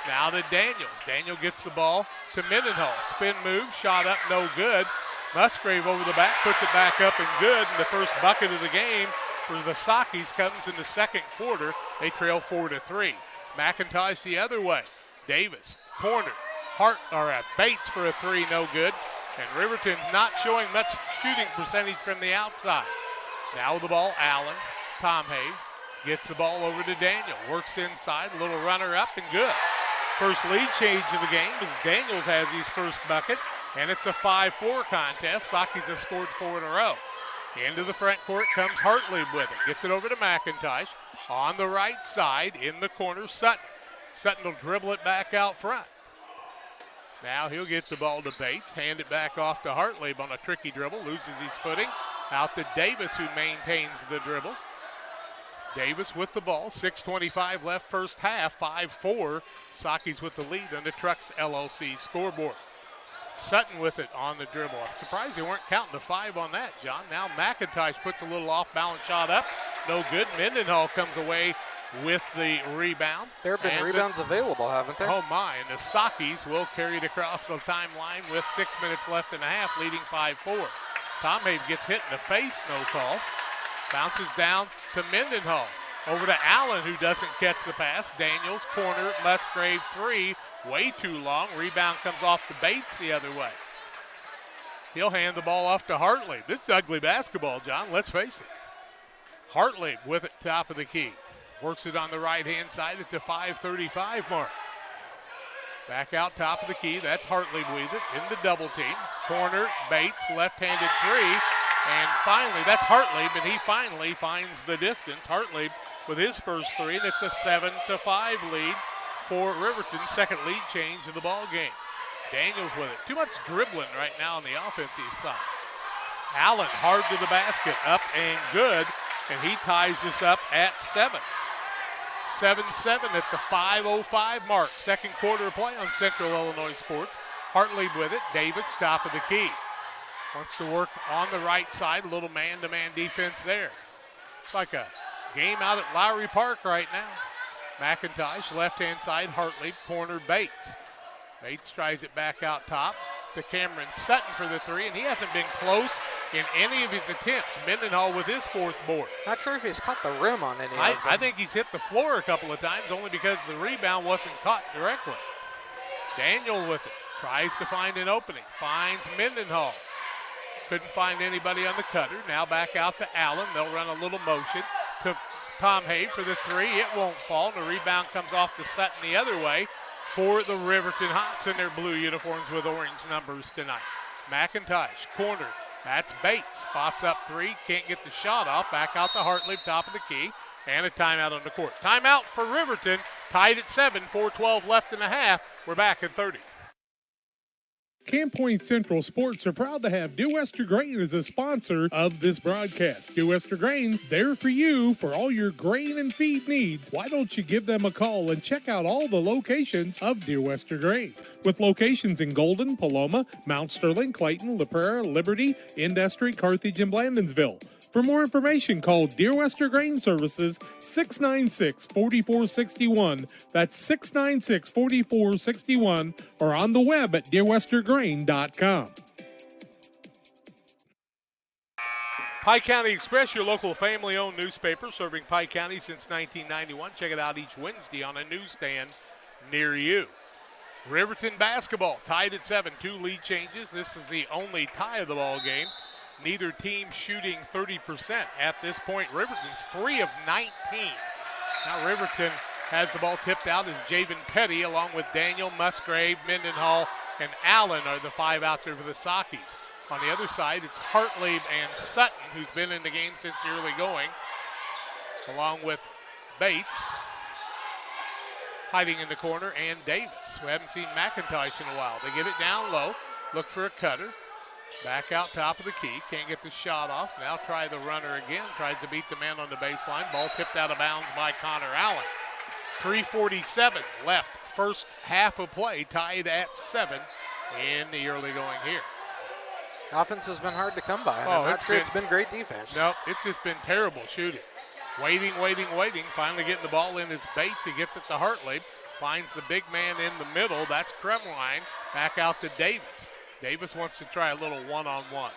Now to Daniels. Daniel gets the ball to Mendenhall. Spin move. Shot up, no good. Musgrave over the back, puts it back up and good. And the first bucket of the game for the Sakis comes in the second quarter. They trail 4-3. McIntosh the other way. Davis, corner. Bates for a three, no good. And Riverton not showing much shooting percentage from the outside. Now with the ball, Allen. Tom Hayes gets the ball over to Daniel. Works inside, a little runner up and good. First lead change of the game as Daniels has his first bucket, and it's a 5-4 contest. Sockies have scored 4 in a row. Into the front court comes Hartley with it. Gets it over to McIntosh. On the right side, in the corner, Sutton. Sutton will dribble it back out front. Now he'll get the ball to Bates, hand it back off to Hartley on a tricky dribble, loses his footing. Out to Davis, who maintains the dribble. Davis with the ball, 6:25 left first half, 5-4. Sockies with the lead on the Trucks LLC scoreboard. Sutton with it on the dribble. I'm surprised they weren't counting the 5 on that, John. Now McIntosh puts a little off-balance shot up. No good. Mendenhall comes away with the rebound. There have been rebounds available, haven't there? Oh, my. And the Sockies will carry it across the timeline with 6 minutes left in the half, leading 5-4. Tom Habe gets hit in the face, no call. Bounces down to Mendenhall. Over to Allen, who doesn't catch the pass. Daniels, corner, Musgrave, 3. Way too long. Rebound comes off to Bates the other way. He'll hand the ball off to Hartley. This is ugly basketball, John. Let's face it. Hartley with it, top of the key. Works it on the right-hand side at the 5:35 mark. Back out top of the key. That's Hartley with it in the double team. Corner, Bates, left-handed 3. And finally, that's Hartley, but he finally finds the distance. Hartley with his first 3, and it's a 7-5 lead for Riverton. Second lead change of the ball game. Daniels with it. Too much dribbling right now on the offensive side. Allen hard to the basket, up and good, and he ties this up at 7. 7-7 at the 5:05 mark. Second quarter of play on Central Illinois Sports. Hartley with it. Davis top of the key. Wants to work on the right side. A little man-to-man defense there. It's like a game out at Lowry Park right now. McIntosh, left-hand side. Hartley, corner, Bates. Bates tries it back out top to Cameron Sutton for the 3, and he hasn't been close in any of his attempts. Mendenhall with his 4th board. Not sure if he's caught the rim on any of them. I think he's hit the floor a couple of times, only because the rebound wasn't caught directly. Daniel with it. Tries to find an opening. Finds Mendenhall. Couldn't find anybody on the cutter. Now back out to Allen. They'll run a little motion to Tom Habe for the 3. It won't fall. The rebound comes off to Sutton the other way for the Riverton Hawks in their blue uniforms with orange numbers tonight. McIntosh, corner. That's Bates. Spots up 3. Can't get the shot off. Back out to Hartley, top of the key. And a timeout on the court. Timeout for Riverton. Tied at 7. 4:12 left in the half. We're back in 30. Camp Point Central Sports are proud to have Dew Wester Grain as a sponsor of this broadcast. Dew Wester Grain, there for you for all your grain and feed needs. Why don't you give them a call and check out all the locations of Dew Wester Grain? With locations in Golden, Paloma, Mount Sterling, Clayton, La Prairie, Liberty, Industry, Carthage, and Blandonsville. For more information, call Deer Wester Grain Services 696-4461. That's 696-4461, or on the web at deerwestergrain.com. Pike County Express, your local family-owned newspaper serving Pike County since 1991. Check it out each Wednesday on a newsstand near you. Riverton basketball tied at 7. 2 lead changes. This is the only tie of the ball game. Neither team shooting 30% at this point. Riverton's 3 of 19. Now Riverton has the ball tipped out as Javen Petty, along with Daniel, Musgrave, Mendenhall, and Allen are the 5 out there for the Sockies. On the other side, it's Hartley and Sutton, who's been in the game since the early going, along with Bates, hiding in the corner, and Davis. We haven't seen McIntosh in a while. They get it down low, look for a cutter. Back out top of the key. Can't get the shot off. Now try the runner again. Tries to beat the man on the baseline. Ball tipped out of bounds by Connor Allen. 3:47 left. First half of play tied at 7 in the early going here. Offense has been hard to come by. I'm not sure it's been great defense. No, it's just been terrible shooting. Waiting. Finally getting the ball in is Bates. He gets it to Hartley. Finds the big man in the middle. That's Kremline. Back out to Davis. Davis wants to try a little one-on-one.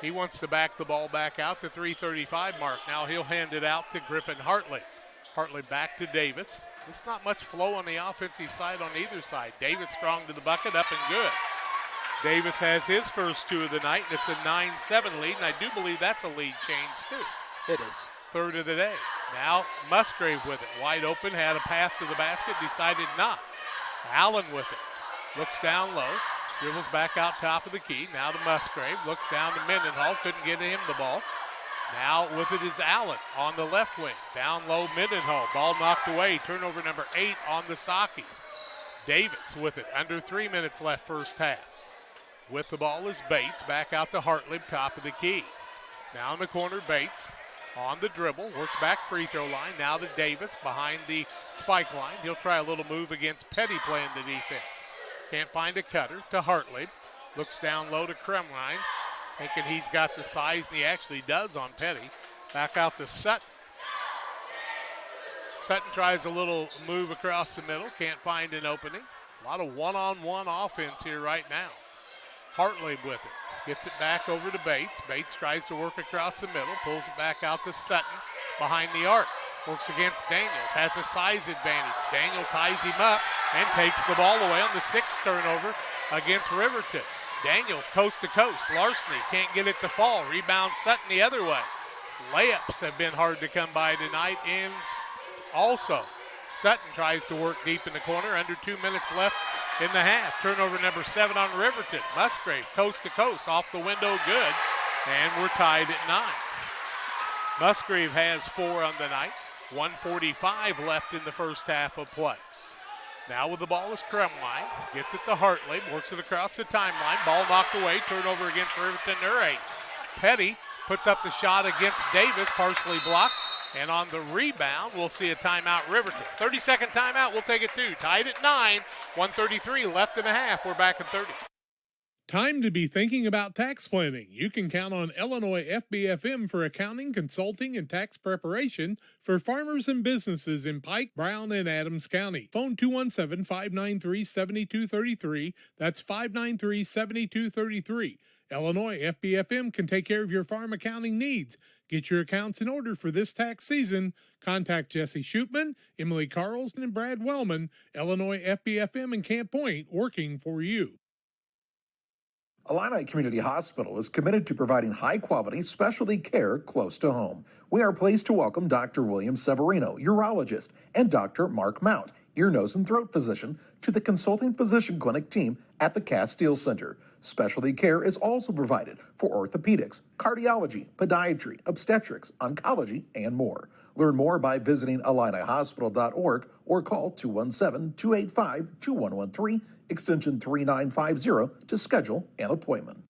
He wants to back the ball back out to 3:35 mark. Now he'll hand it out to Griffin Hartley. Hartley back to Davis. There's not much flow on the offensive side on either side. Davis strong to the bucket, up and good. Davis has his first 2 of the night, and it's a 9-7 lead, and I do believe that's a lead change too. It is. Third of the day. Now Musgrave with it. Wide open, had a path to the basket, decided not. Allen with it. Looks down low. Dribbles back out top of the key. Now to Musgrave. Looks down to Mendenhall. Couldn't get him the ball. Now with it is Allen on the left wing. Down low Mendenhall. Ball knocked away. Turnover number 8 on the Sockies. Davis with it. Under 3 minutes left first half. With the ball is Bates. Back out to Hartlib, top of the key. Now in the corner, Bates on the dribble. Works back free throw line. Now to Davis behind the spike line. He'll try a little move against Petty playing the defense. Can't find a cutter to Hartlib. Looks down low to Kremline. Thinking he's got the size, and he actually does on Petty. Back out to Sutton. Sutton tries a little move across the middle. Can't find an opening. A lot of one-on-one offense here right now. Hartlib with it. Gets it back over to Bates. Bates tries to work across the middle. Pulls it back out to Sutton behind the arc. Works against Daniels. Has a size advantage. Daniel ties him up and takes the ball away on the 6th turnover against Riverton. Daniels coast to coast. Larceny can't get it to fall. Rebound Sutton the other way. Layups have been hard to come by tonight. And also, Sutton tries to work deep in the corner. Under 2 minutes left in the half. Turnover number 7 on Riverton. Musgrave coast to coast. Off the window, good. And we're tied at 9. Musgrave has 4 on the night. 1:45 left in the first half of play. Now with the ball is Kremline. Gets it to Hartlib. Works it across the timeline. Ball knocked away. Turnover against Riverton. They're 8. Petty puts up the shot against Davis. Partially blocked. And on the rebound, we'll see a timeout Riverton. 30-second timeout. We'll take it too. Tied at 9. 1:33 left in the half. We're back in 30. Time to be thinking about tax planning. You can count on Illinois FBFM for accounting, consulting, and tax preparation for farmers and businesses in Pike, Brown, and Adams County. Phone 217-593-7233. That's 593-7233. Illinois FBFM can take care of your farm accounting needs. Get your accounts in order for this tax season. Contact Jesse Shootman, Emily Carlson, and Brad Wellman. Illinois FBFM in Camp Point, working for you. Illini Community Hospital is committed to providing high-quality specialty care close to home. We are pleased to welcome Dr. William Severino, urologist, and Dr. Mark Mount, ear, nose, and throat physician, to the consulting physician clinic team at the Castile Center. Specialty care is also provided for orthopedics, cardiology, podiatry, obstetrics, oncology, and more. Learn more by visiting IlliniHospital.org or call 217-285-2113, extension 3950 to schedule an appointment.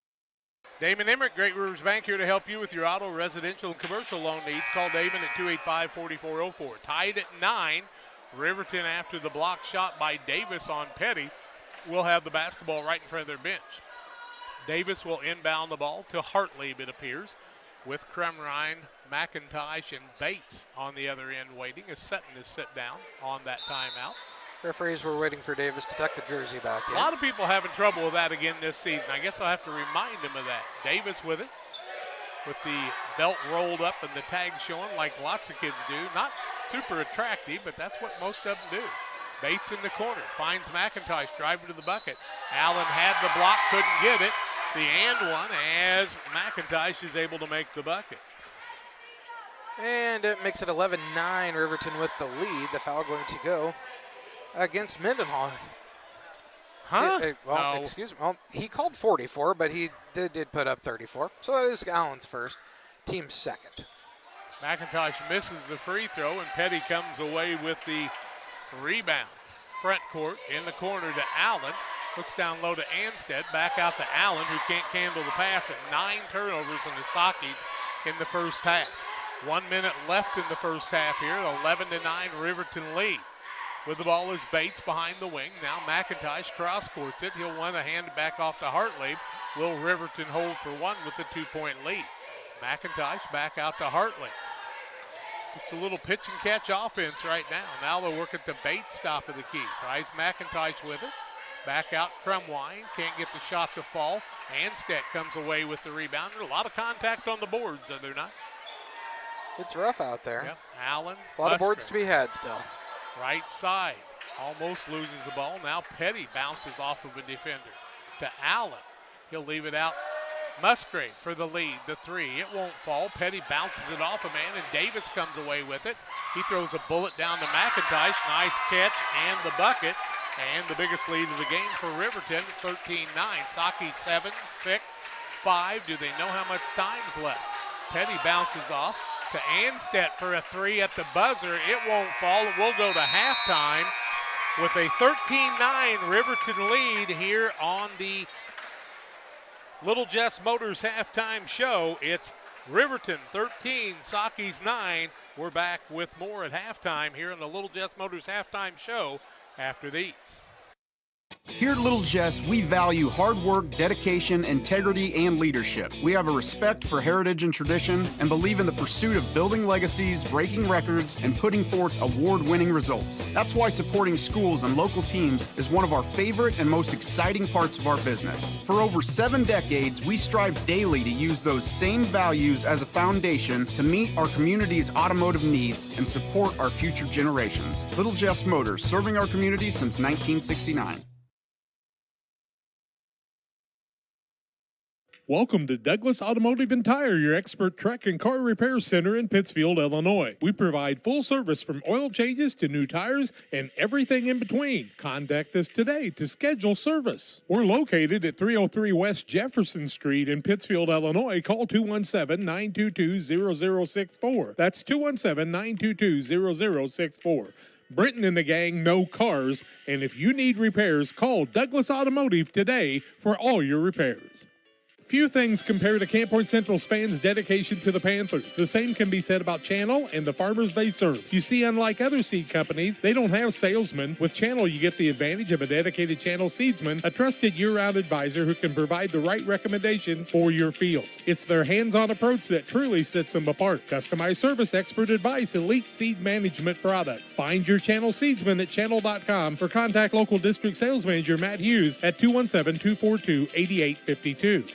Damon Emmerich, Great Rivers Bank, here to help you with your auto, residential, and commercial loan needs. Call Damon at 285-4404. Tied at 9. Riverton, after the block shot by Davis on Petty, will have the basketball right in front of their bench. Davis will inbound the ball to Hartlib, it appears, with Kremrine, McIntosh, and Bates on the other end waiting as Sutton is set down on that timeout. Referees were waiting for Davis to tuck the jersey back in. A lot of people having trouble with that again this season. I guess I'll have to remind them of that. Davis with it, with the belt rolled up and the tag showing like lots of kids do. Not super attractive, but that's what most of them do. Bates in the corner, finds McIntosh, driving to the bucket. Allen had the block, couldn't get it. The and one as McIntosh is able to make the bucket. And it makes it 11-9, Riverton with the lead. The foul going to go against Mendenhall. No. Excuse me. Well, he called 44, but he did put up 34. So that is Allen's first, team's second. McIntosh misses the free throw, and Petty comes away with the rebound. Front court in the corner to Allen. Looks down low to Anstead. Back out to Allen, who can't handle the pass. And 9 turnovers in the Sockies in the first half. 1 minute left in the first half here. 11-9 Riverton lead. With the ball is Bates behind the wing. Now McIntosh cross-courts it. He'll want to hand it back off to Hartlib. Will Riverton hold for one with the 2-point lead? McIntosh back out to Hartlib. Just a little pitch and catch offense right now. Now they'll work at the Bates stop of the key. Tries McIntosh with it. Back out Kremwine. Can't get the shot to fall. Anstead comes away with the rebound. A lot of contact on the boards, are there not? It's rough out there. Yep. Allen. A lot of boards to be had still. Right side. Almost loses the ball. Now Petty bounces off of a defender to Allen. He'll leave it out Musgrave for the lead, the three. It won't fall. Petty bounces it off a man, and Davis comes away with it. He throws a bullet down to McIntosh. Nice catch and the bucket. And the biggest lead of the game for Riverton, 13-9. Saki 7, 6, 5. Do they know how much time's left? Petty bounces off to Anstedt for a three at the buzzer. It won't fall. We'll go to halftime with a 13-9 Riverton lead here on the Little Jess Motors halftime show. It's Riverton 13, Saki's 9. We're back with more at halftime here on the Little Jess Motors halftime show after these. Here at Little Jess, we value hard work, dedication, integrity, and leadership. We have a respect for heritage and tradition and believe in the pursuit of building legacies, breaking records, and putting forth award-winning results. That's why supporting schools and local teams is one of our favorite and most exciting parts of our business. For over 7 decades, we strive daily to use those same values as a foundation to meet our community's automotive needs and support our future generations. Little Jess Motors, serving our community since 1969. Welcome to Douglas Automotive and Tire, your expert truck and car repair center in Pittsfield, Illinois. We provide full service from oil changes to new tires and everything in between. Contact us today to schedule service. We're located at 303 West Jefferson Street in Pittsfield, Illinois. Call 217-922-0064. That's 217-922-0064. Brenton and the gang know cars, and if you need repairs, call Douglas Automotive today for all your repairs. Few things compare to Camp Point Central's fans' dedication to the Panthers. The same can be said about Channel and the farmers they serve. You see, unlike other seed companies, they don't have salesmen. With Channel, you get the advantage of a dedicated Channel seedsman, a trusted year-round advisor who can provide the right recommendations for your fields. It's their hands-on approach that truly sets them apart. Customized service, expert advice, elite seed management products. Find your Channel seedsman at channel.com or contact local district sales manager Matt Hughes at 217-242-8852.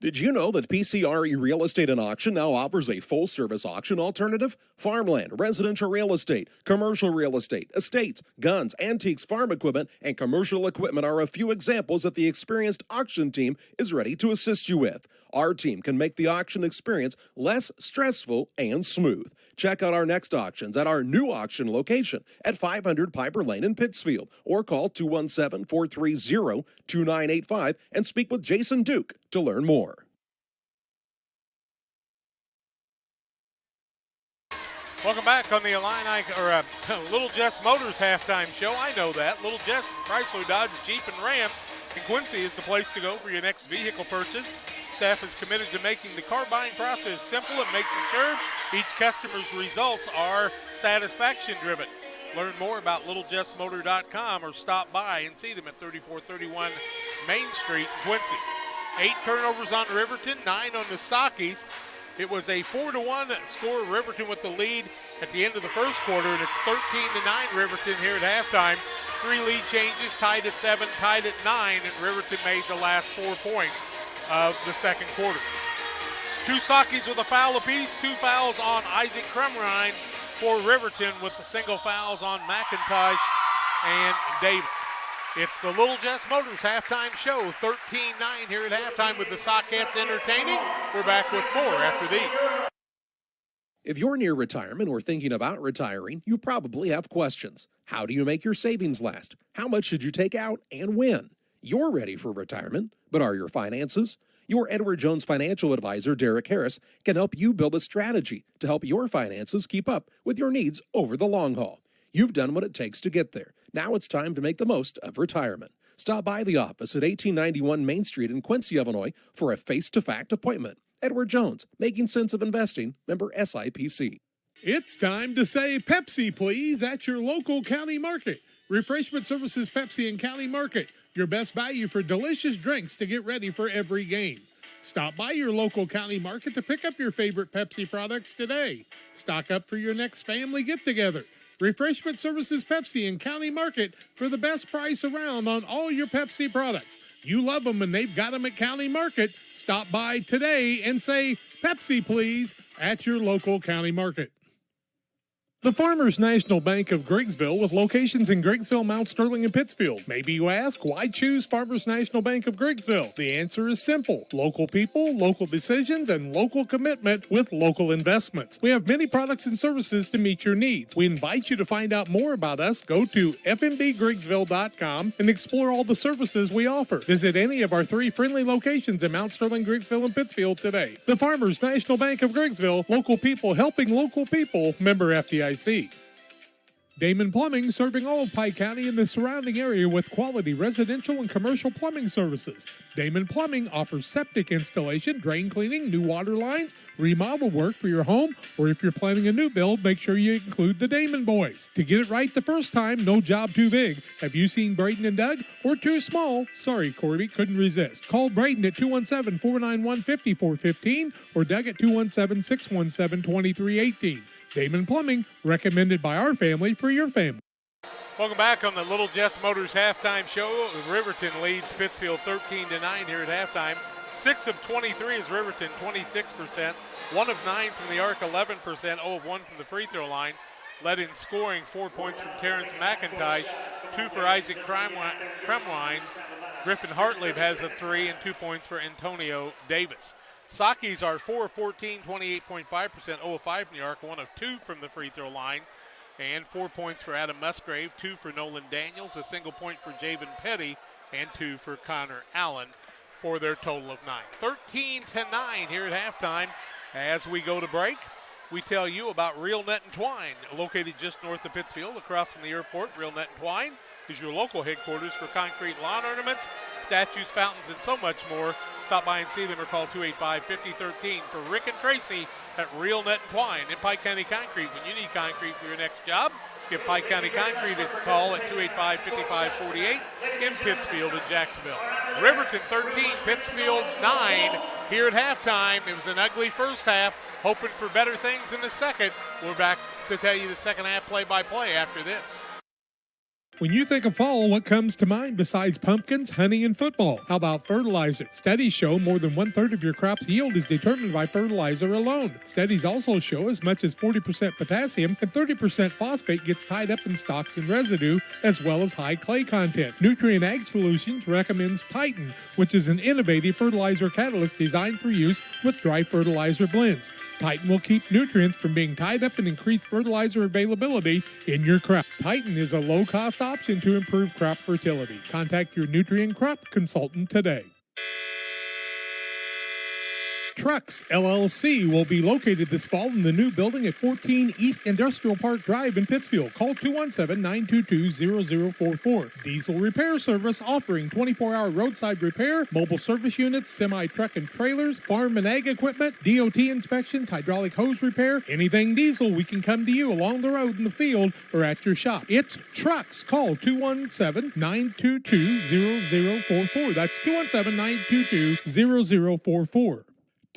Did you know that PCRE Real Estate and Auction now offers a full-service auction alternative? Farmland, residential real estate, commercial real estate, estates, guns, antiques, farm equipment, and commercial equipment are a few examples that the experienced auction team is ready to assist you with. Our team can make the auction experience less stressful and smooth. Check out our next auctions at our new auction location at 500 Piper Lane in Pittsfield, or call 217-430-2985 and speak with Jason Duke to learn more. Welcome back on the Little Jess Motors halftime show. I know that. Little Jess, Chrysler, Dodge, Jeep, and Ram in Quincy is the place to go for your next vehicle purchase. Staff is committed to making the car buying process simple and making sure each customer's results are satisfaction-driven. Learn more about littlejessmotor.com or stop by and see them at 3431 Main Street in Quincy. 8 turnovers on Riverton, 9 on the Sakis. It was a 4-1 score. Riverton with the lead at the end of the first quarter, and it's 13-9 Riverton here at halftime. 3 lead changes, tied at 7, tied at 9, and Riverton made the last 4 points of the second quarter. 2 Sakis with a foul apiece, 2 fouls on Isaac Crumrine for Riverton with the single fouls on McIntosh and Davis. It's the Little Jess Motors halftime show, 13-9 here at halftime with the Sockets entertaining. We're back with more after these. If you're near retirement or thinking about retiring, you probably have questions. How do you make your savings last? How much should you take out and when? You're ready for retirement, but are your finances? Your Edward Jones financial advisor, Derek Harris, can help you build a strategy to help your finances keep up with your needs over the long haul. You've done what it takes to get there. Now it's time to make the most of retirement. Stop by the office at 1891 Main Street in Quincy, Illinois for a face-to-fact appointment. Edward Jones, making sense of investing, member SIPC. It's time to say Pepsi, please, at your local county market. Refreshment Services Pepsi and County Market, your best value for delicious drinks to get ready for every game. Stop by your local county market to pick up your favorite Pepsi products today. Stock up for your next family get-together. Refreshment Services Pepsi and County Market for the best price around on all your Pepsi products. You love them and they've got them at County Market. Stop by today and say, Pepsi, please, at your local county market. The Farmers National Bank of Griggsville with locations in Griggsville, Mount Sterling, and Pittsfield. Maybe you ask, why choose Farmers National Bank of Griggsville? The answer is simple. Local people, local decisions, and local commitment with local investments. We have many products and services to meet your needs. We invite you to find out more about us. Go to fmbgriggsville.com and explore all the services we offer. Visit any of our 3 friendly locations in Mount Sterling, Griggsville, and Pittsfield today. The Farmers National Bank of Griggsville, local people helping local people, member FDIC. Damon Plumbing, serving all of Pike County and the surrounding area with quality residential and commercial plumbing services. Damon Plumbing offers septic installation, drain cleaning, new water lines, remodel work for your home, or if you're planning a new build, make sure you include the Damon boys. To get it right the first time, no job too big. Have you seen Braden and Doug? Or too small? Sorry, Corby, couldn't resist. Call Braden at 217-491-5415 or Doug at 217-617-2318. Damon Plumbing, recommended by our family for your family. Welcome back on the Little Jess Motors halftime show. Riverton leads Pittsfield 13-9 here at halftime. 6 of 23 is Riverton, 26%. 1 of 9 from the arc, 11%. 0 of 1 from the free throw line. Led in scoring, 4 points from Terrence McIntosh, 2 for Isaac Kremline. Griffin Hartlib has a 3 and 2 points for Antonio Davis. Sakis are 4 of 14, 28.5%, 0 of 5 from the arc, 1 of 2 from the free throw line, and 4 points for Adam Musgrave, 2 for Nolan Daniels, a single point for Javen Petty, and 2 for Connor Allen for their total of 9. 13-9 here at halftime. As we go to break, we tell you about Real Net and Twine, located just north of Pittsfield, across from the airport. Real Net and Twine is your local headquarters for concrete lawn ornaments, statues, fountains, and so much more. Stop by and see them or call 285-5013 for Rick and Tracy at Real Net and Twine in Pike County Concrete. When you need concrete for your next job, give Pike County Concrete a call at 285-5548 in Pittsfield and Jacksonville. Riverton 13, Pittsfield 9 here at halftime. It was an ugly first half, hoping for better things in the second. We're back to tell you the second half play-by-play after this. When you think of fall, what comes to mind besides pumpkins, honey, and football? How about fertilizer? Studies show more than 1/3 of your crop's yield is determined by fertilizer alone. Studies also show as much as 40% potassium and 30% phosphate gets tied up in stalks and residue, as well as high clay content. Nutrient Ag Solutions recommends Titan, which is an innovative fertilizer catalyst designed for use with dry fertilizer blends. Titan will keep nutrients from being tied up and increase fertilizer availability in your crop. Titan is a low-cost option to improve crop fertility. Contact your nutrient crop consultant today. Trucks LLC will be located this fall in the new building at 14 East Industrial Park Drive in Pittsfield. Call 217-922-0044. Diesel repair service offering 24-hour roadside repair, mobile service units, semi-truck and trailers, farm and ag equipment, DOT inspections, hydraulic hose repair, anything diesel, we can come to you along the road in the field or at your shop. It's Trucks. Call 217-922-0044. That's 217-922-0044.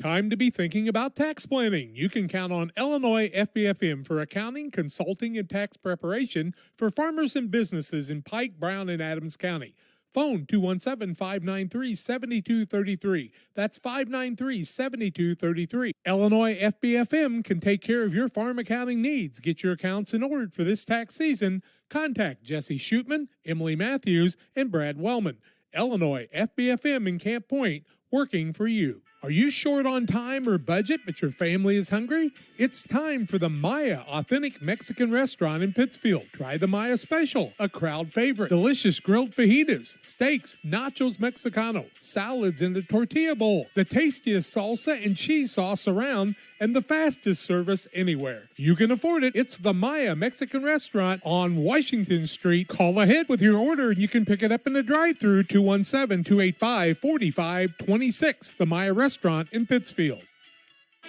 Time to be thinking about tax planning. You can count on Illinois FBFM for accounting, consulting, and tax preparation for farmers and businesses in Pike, Brown, and Adams County. Phone 217-593-7233. That's 593-7233. Illinois FBFM can take care of your farm accounting needs. Get your accounts in order for this tax season. Contact Jesse Shootman, Emily Matthews, and Brad Wellman. Illinois FBFM in Camp Point, working for you. Are you short on time or budget, but your family is hungry? It's time for the Maya Authentic Mexican Restaurant in Pittsfield. Try the Maya Special, a crowd favorite. Delicious grilled fajitas, steaks, nachos Mexicano, salads in a tortilla bowl, the tastiest salsa and cheese sauce around, and the fastest service anywhere. You can afford it. It's the Maya Mexican Restaurant on Washington Street. Call ahead with your order and you can pick it up in the drive-thru, 217-285-4526. The Maya Restaurant in Pittsfield.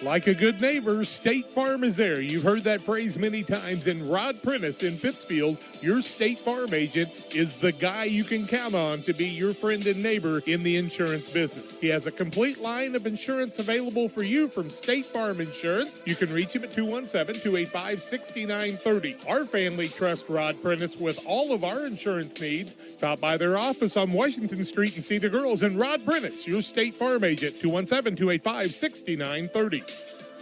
Like a good neighbor, State Farm is there. You've heard that phrase many times. And Rod Prentice in Pittsfield, your State Farm agent, is the guy you can count on to be your friend and neighbor in the insurance business. He has a complete line of insurance available for you from State Farm Insurance. You can reach him at 217-285-6930. Our family trusts Rod Prentice with all of our insurance needs. Stop by their office on Washington Street and see the girls. And Rod Prentice, your State Farm agent, 217-285-6930.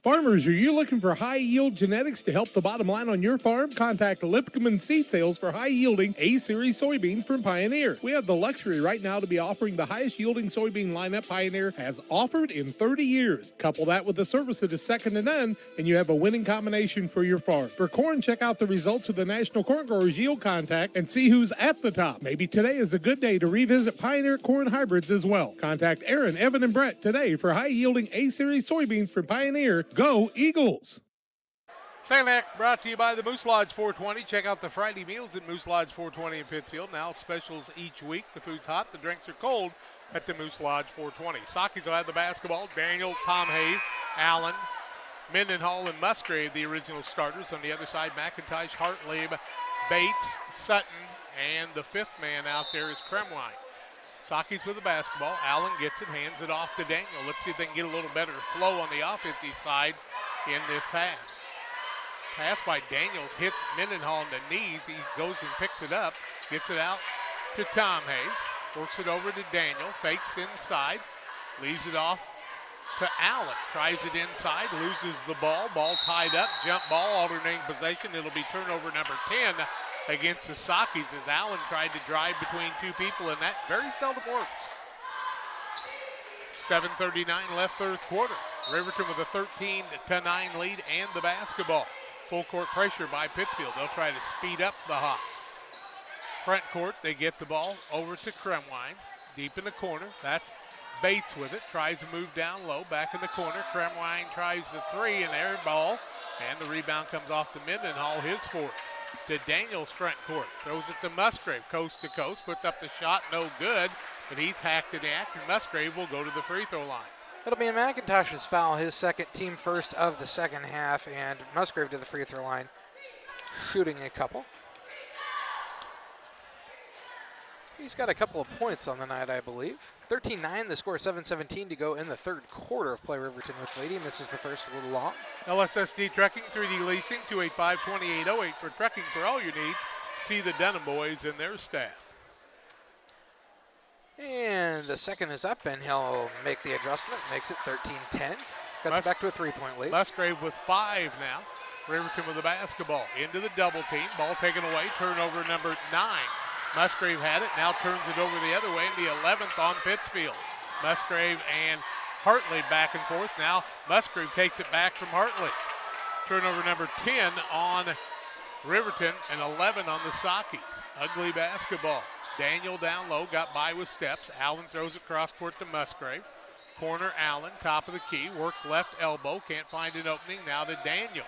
Farmers, are you looking for high-yield genetics to help the bottom line on your farm? Contact Lipcomb Seed Sales for high-yielding A-Series soybeans from Pioneer. We have the luxury right now to be offering the highest-yielding soybean lineup Pioneer has offered in 30 years. Couple that with a service that is second to none, and you have a winning combination for your farm. For corn, check out the results of the National Corn Growers Yield Contact and see who's at the top. Maybe today is a good day to revisit Pioneer corn hybrids as well. Contact Aaron, Evan, and Brett today for high-yielding A-Series soybeans from Pioneer. Go Eagles! Second act brought to you by the Moose Lodge 420. Check out the Friday meals at Moose Lodge 420 in Pittsfield. Now specials each week. The food's hot, the drinks are cold at the Moose Lodge 420. Sockies will have the basketball. Daniel, Tom Have, Allen, Mendenhall, and Musgrave, the original starters. On the other side, McIntosh, Hartlieb, Bates, Sutton, and the fifth man out there is Kremwein. Sockies with the basketball. Allen gets it, hands it off to Daniel. Let's see if they can get a little better flow on the offensive side in this half. Pass by Daniels hits Mendenhall in the knees. He goes and picks it up, gets it out to Tom Hay. Works it over to Daniel, fakes inside, leaves it off to Allen. Tries it inside, loses the ball. Ball tied up, jump ball, alternating possession. It'll be turnover number 10 against the Sockies as Allen tried to drive between two people, and that very seldom works. 7:39 left third quarter. Riverton with a 13-9 lead and the basketball. Full court pressure by Pittsfield. They'll try to speed up the Hawks. Front court, they get the ball over to Kremwein. Deep in the corner, that's Bates with it. Tries to move down low, back in the corner. Kremwein tries the three, and air ball, and the rebound comes off to Mendenhall, his fourth. To Daniels front court. Throws it to Musgrave, coast to coast. Puts up the shot, no good. But he's hacked it back, and Musgrave will go to the free throw line. It'll be McIntosh's foul, his second, team first of the second half, and Musgrave to the free throw line, shooting a couple. He's got a couple of points on the night, I believe. 13-9, the score, 7:17 to go in the third quarter of play. Riverton with lead. He misses the first a little long. LSSD Trucking, 3D Leasing, 285-2808 for trucking for all your needs. See the Dunham boys and their staff. And the second is up, and he'll make the adjustment. Makes it 13-10. Cuts back to a three-point lead. Musgrave with 5 now. Riverton with the basketball. Into the double team. Ball taken away. Turnover number 9. Musgrave had it, now turns it over the other way, and the 11th on Pittsfield. Musgrave and Hartley back and forth. Now Musgrave takes it back from Hartley. Turnover number 10 on Riverton and 11 on the Sockies. Ugly basketball. Daniel down low, got by with steps. Allen throws it cross court to Musgrave. Corner Allen, top of the key, works left elbow, can't find an opening. Now to Daniel.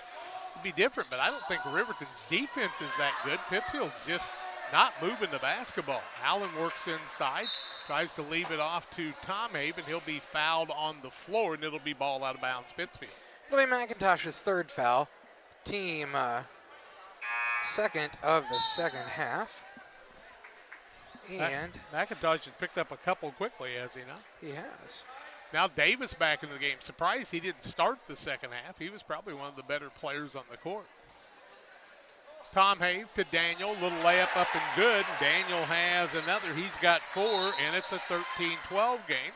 It'd be different, but I don't think Riverton's defense is that good. Pittsfield's just not moving the basketball. Allen works inside, tries to leave it off to Tom Habe, and he'll be fouled on the floor, and it'll be ball out of bounds, Pittsfield. It'll be McIntosh's third foul. Team second of the second half. And McIntosh has picked up a couple quickly, has he not? He has. Now Davis back in the game. Surprised he didn't start the second half. He was probably one of the better players on the court. Tom Have to Daniel, little layup up and good. Daniel has another. He's got 4, and it's a 13-12 game.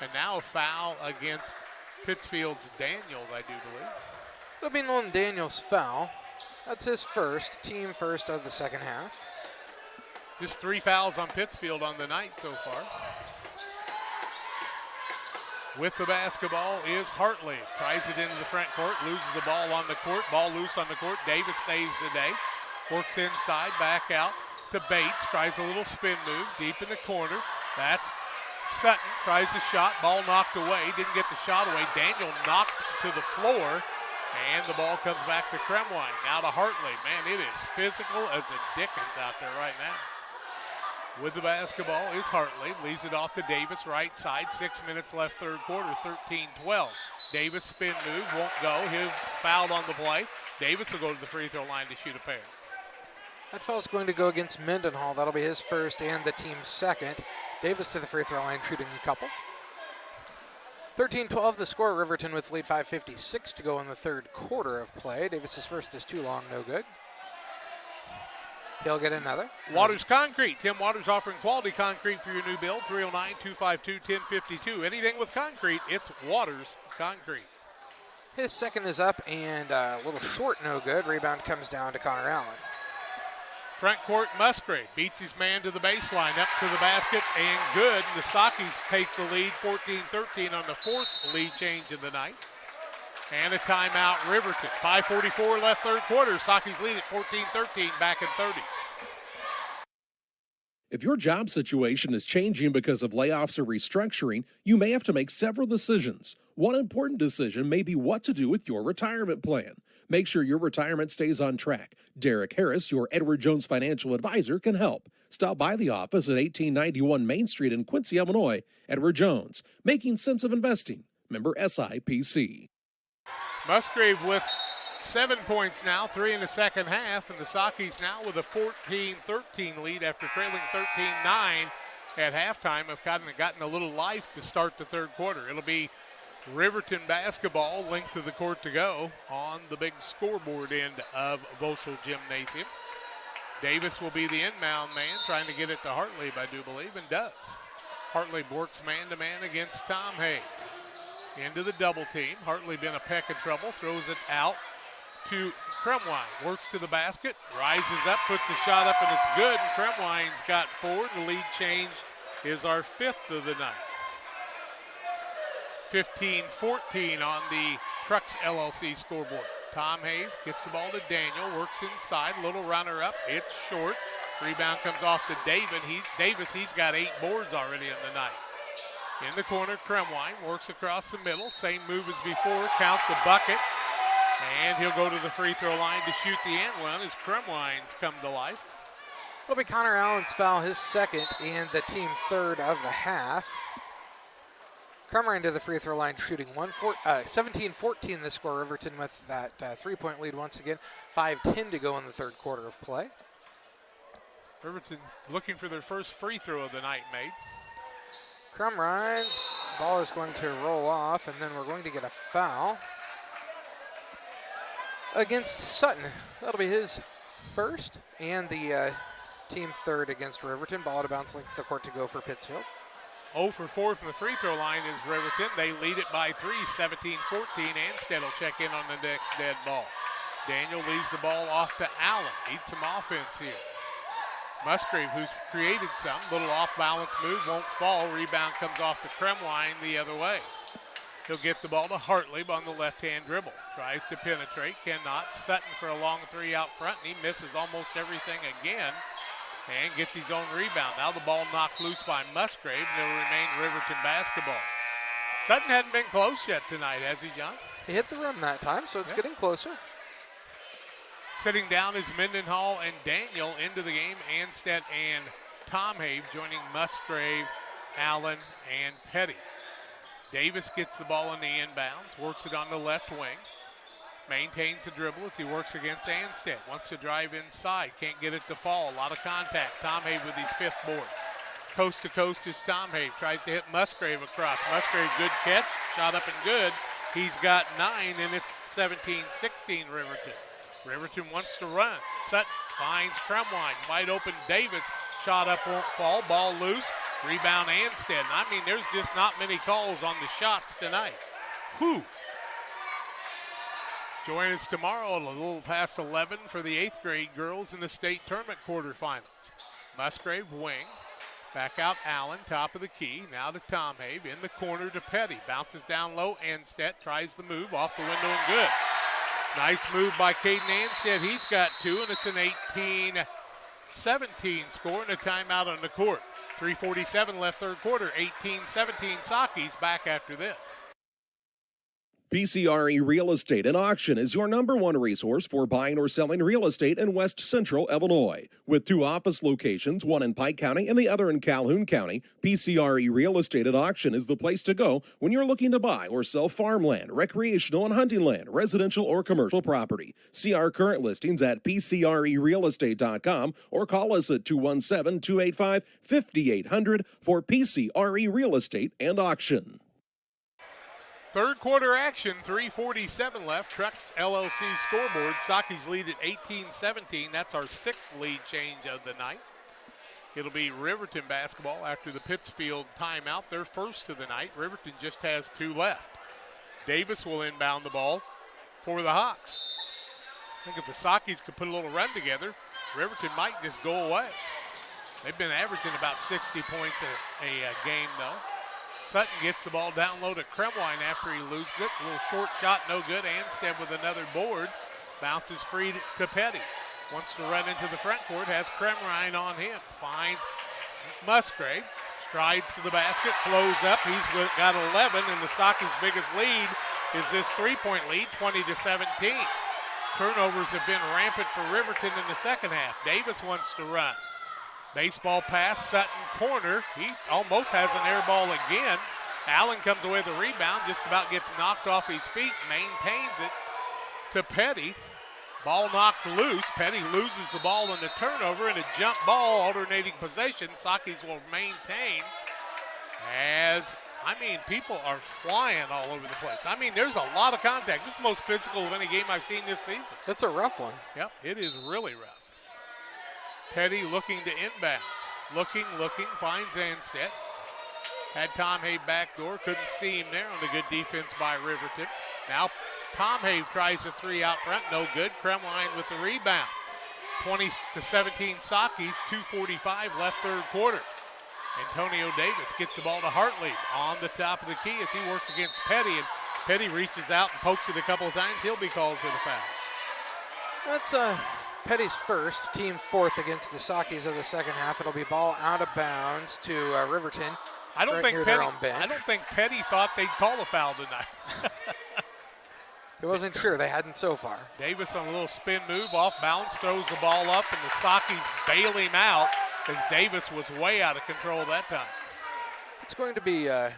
And now a foul against Pittsfield's Daniel, I do believe. It'll be Nolan Daniels' foul. That's his first, team first of the second half. Just 3 fouls on Pittsfield on the night so far. With the basketball is Hartley. Tries it into the front court, loses the ball on the court. Ball loose on the court. Davis saves the day. Works inside, back out to Bates. Tries a little spin move deep in the corner. That's Sutton. Tries a shot. Ball knocked away. Didn't get the shot away. Daniel knocked to the floor. And the ball comes back to Kremwein. Now to Hartley. Man, it is physical as a dickens out there right now. With the basketball is Hartley. Leaves it off to Davis, right side. 6 minutes left third quarter, 13-12. Davis spin move, won't go. He's fouled on the play. Davis will go to the free throw line to shoot a pair. That foul's going to go against Mendenhall. That'll be his first and the team's second. Davis to the free throw line, shooting a couple. 13-12 the score. Riverton with lead, 5:56 to go in the third quarter of play. Davis's first is too long, no good. He'll get another. Waters Concrete. Tim Waters offering quality concrete for your new build. 309-252-1052. Anything with concrete, it's Waters Concrete. His second is up and a little short, no good. Rebound comes down to Connor Allen. Front court, Musgrave beats his man to the baseline, up to the basket, and good. The Sockys take the lead, 14-13 on the fourth lead change of the night. And a timeout, Riverton. 5:44 left third quarter. Sockys lead at 14-13, back in 30. If your job situation is changing because of layoffs or restructuring, you may have to make several decisions. One important decision may be what to do with your retirement plan. Make sure your retirement stays on track. Derek Harris, your Edward Jones financial advisor, can help. Stop by the office at 1891 Main Street in Quincy, Illinois. Edward Jones, making sense of investing. Member SIPC. Musgrave with 7 points now, 3 in the second half, and the Sockys now with a 14-13 lead after trailing 13-9 at halftime have kind of gotten a little life to start the third quarter. It'll be Riverton basketball, length of the court to go on the big scoreboard end of Volschel Gymnasium. Davis will be the inbound man, trying to get it to Hartley, I do believe, and does. Hartley works man-to-man against Tom Hay. Into the double team. Hartley been a peck of trouble, throws it out to Kremwine. Works to the basket, rises up, puts a shot up, and it's good. And Kremwine's got 4. The lead change is our 5th of the night. 15-14 on the Trucks LLC scoreboard. Tom Hay gets the ball to Daniel, works inside, little runner up, it's short. Rebound comes off to Davis. He's got 8 boards already in the night. In the corner, Kremwine works across the middle. Same move as before. Count the bucket. And he'll go to the free throw line to shoot the and one as Kremwine's come to life. Will be Connor Allen's foul, his second and the team third of the half. Kremwine to the free throw line shooting 17-14 the score. Riverton with that 3-point lead once again. 5:10 to go in the third quarter of play. Riverton's looking for their first free throw of the night made. Kremwine's ball is going to roll off, and then we're going to get a foul against Sutton. That'll be his first and the team third against Riverton. Ball out of bounds, length of the court to go for Pittsfield. 0 for 4 from the free throw line is Riverton. They lead it by 3, 17-14. Anstead will check in on the dead ball. Daniel leaves the ball off to Allen. Needs some offense here. Musgrave, who's created some, little off-balance move, won't fall. Rebound comes off to Kremwine the other way. He'll get the ball to Hartley on the left-hand dribble. Tries to penetrate, cannot. Sutton for a long 3 out front, and he misses almost everything again and gets his own rebound. Now the ball knocked loose by Musgrave, and it'll remain Riverton basketball. Sutton hadn't been close yet tonight, has he, John? He hit the rim that time, so it's getting closer. Sitting down is Mendenhall and Daniel into the game. Anstead and Tom Have joining Musgrave, Allen, and Petty. Davis gets the ball in the inbounds, works it on the left wing. Maintains the dribble as he works against Anstead. Wants to drive inside, can't get it to fall. A lot of contact. Tom Have with his 5th board. Coast to coast is Tom Have. Tries to hit Musgrave across. Musgrave, good catch. Shot up and good. He's got 9, and it's 17-16 Riverton. Riverton wants to run. Sutton finds Kremwine. Wide open Davis. Shot up, won't fall. Ball loose. Rebound Anstead. I mean, there's just not many calls on the shots tonight. Whew. Join us tomorrow at a little past 11 for the 8th grade girls in the state tournament quarterfinals. Musgrave wing. Back out Allen, top of the key. Now to Tom Have. In the corner to Petty. Bounces down low. Anstead tries the move. Off the window and good. Nice move by Caden Anstead. He's got 2, and it's an 18-17 score and a timeout on the court. 3:47 left third quarter. 18-17 Sockys back after this. PCRE Real Estate and Auction is your #1 resource for buying or selling real estate in West Central Illinois. With 2 office locations, one in Pike County and the other in Calhoun County, PCRE Real Estate and Auction is the place to go when you're looking to buy or sell farmland, recreational and hunting land, residential or commercial property. See our current listings at PCRERealestate.com or call us at 217-285-5800 for PCRE Real Estate and Auction. Third quarter action, 3:47 left. Trucks LLC scoreboard. Sockys lead at 18-17. That's our 6th lead change of the night. It'll be Riverton basketball after the Pittsfield timeout. Their first of the night. Riverton just has 2 left. Davis will inbound the ball for the Hawks. I think if the Sockies could put a little run together, Riverton might just go away. They've been averaging about 60 points a game, though. Sutton gets the ball down low to Kremwine after he loses it. A little short shot, no good. Anstead with another board. Bounces free to Petty. Wants to run into the front court, has Kremwine on him. Finds Musgrave. Strides to the basket, flows up. He's got 11, and the Sockies' biggest lead is this three-point lead, 20-17. Turnovers have been rampant for Riverton in the second half. Davis wants to run. Baseball pass, Sutton corner. He almost has an air ball again. Allen comes away with the rebound, just about gets knocked off his feet, maintains it to Petty. Ball knocked loose. Petty loses the ball in the turnover, and a jump ball, alternating possession. Sockies will maintain as, people are flying all over the place. There's a lot of contact. This is the most physical of any game I've seen this season. It's a rough one. Yep, it is really rough. Petty looking to inbound. Looking, finds Anstead. Had Tom Hay backdoor, couldn't see him there on the good defense by Riverton. Now Tom Hay tries a three out front, no good. Kremline with the rebound. 20-17 Sockies, 2:45 left third quarter. Antonio Davis gets the ball to Hartley on the top of the key as he works against Petty, and Petty reaches out and pokes it a couple of times. He'll be called for the foul. That's Petty's first, team fourth against the Sockies of the second half. It'll be ball out of bounds to Riverton. I don't think Petty thought they'd call a foul tonight. He wasn't sure. They hadn't so far. Davis on a little spin move, off balance, throws the ball up, and the Sockies bail him out as Davis was way out of control that time. It's going to be a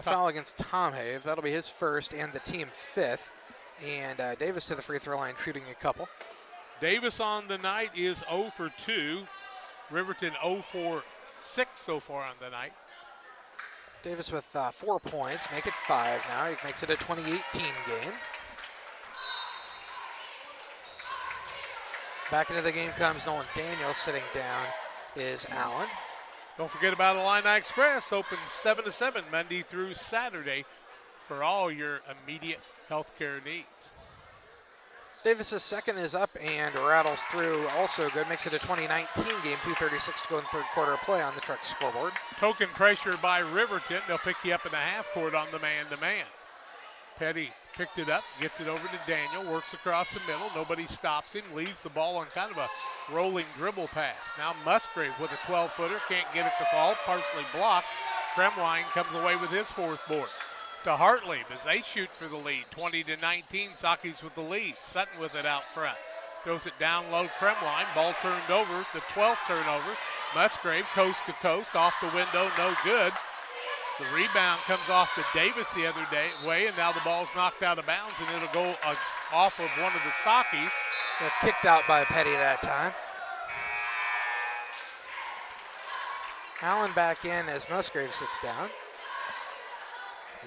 foul against Tom Hay. That'll be his first and the team fifth. And Davis to the free throw line, shooting a couple. Davis on the night is 0 for 2. Riverton 0 for 6 so far on the night. Davis with 4 points, make it 5 now. He makes it a 2018 game. Back into the game comes Nolan Daniels. Sitting down is Allen. Don't forget about Illini Express, open 7 to 7 Monday through Saturday for all your immediate healthcare needs. Davis's second is up and rattles through, also good. Makes it a 2019 game, 2:36 to go in the third quarter of play on the Truck scoreboard. Token pressure by Riverton. They'll pick you up in the half court on the man-to-man. Petty picked it up, gets it over to Daniel, works across the middle. Nobody stops him, leaves the ball on kind of a rolling dribble pass. Now Musgrave with a 12-footer, can't get it to fall, partially blocked. Kremline comes away with his fourth board. To Hartley as they shoot for the lead. 20-19, Sockies with the lead. Sutton with it out front. Throws it down low, Kremline. Ball turned over, the 12th turnover. Musgrave coast to coast, off the window, no good. The rebound comes off to Davis the other way, and now the ball's knocked out of bounds, and it'll go off of one of the Sockies. That's kicked out by Petty that time. Allen back in as Musgrave sits down.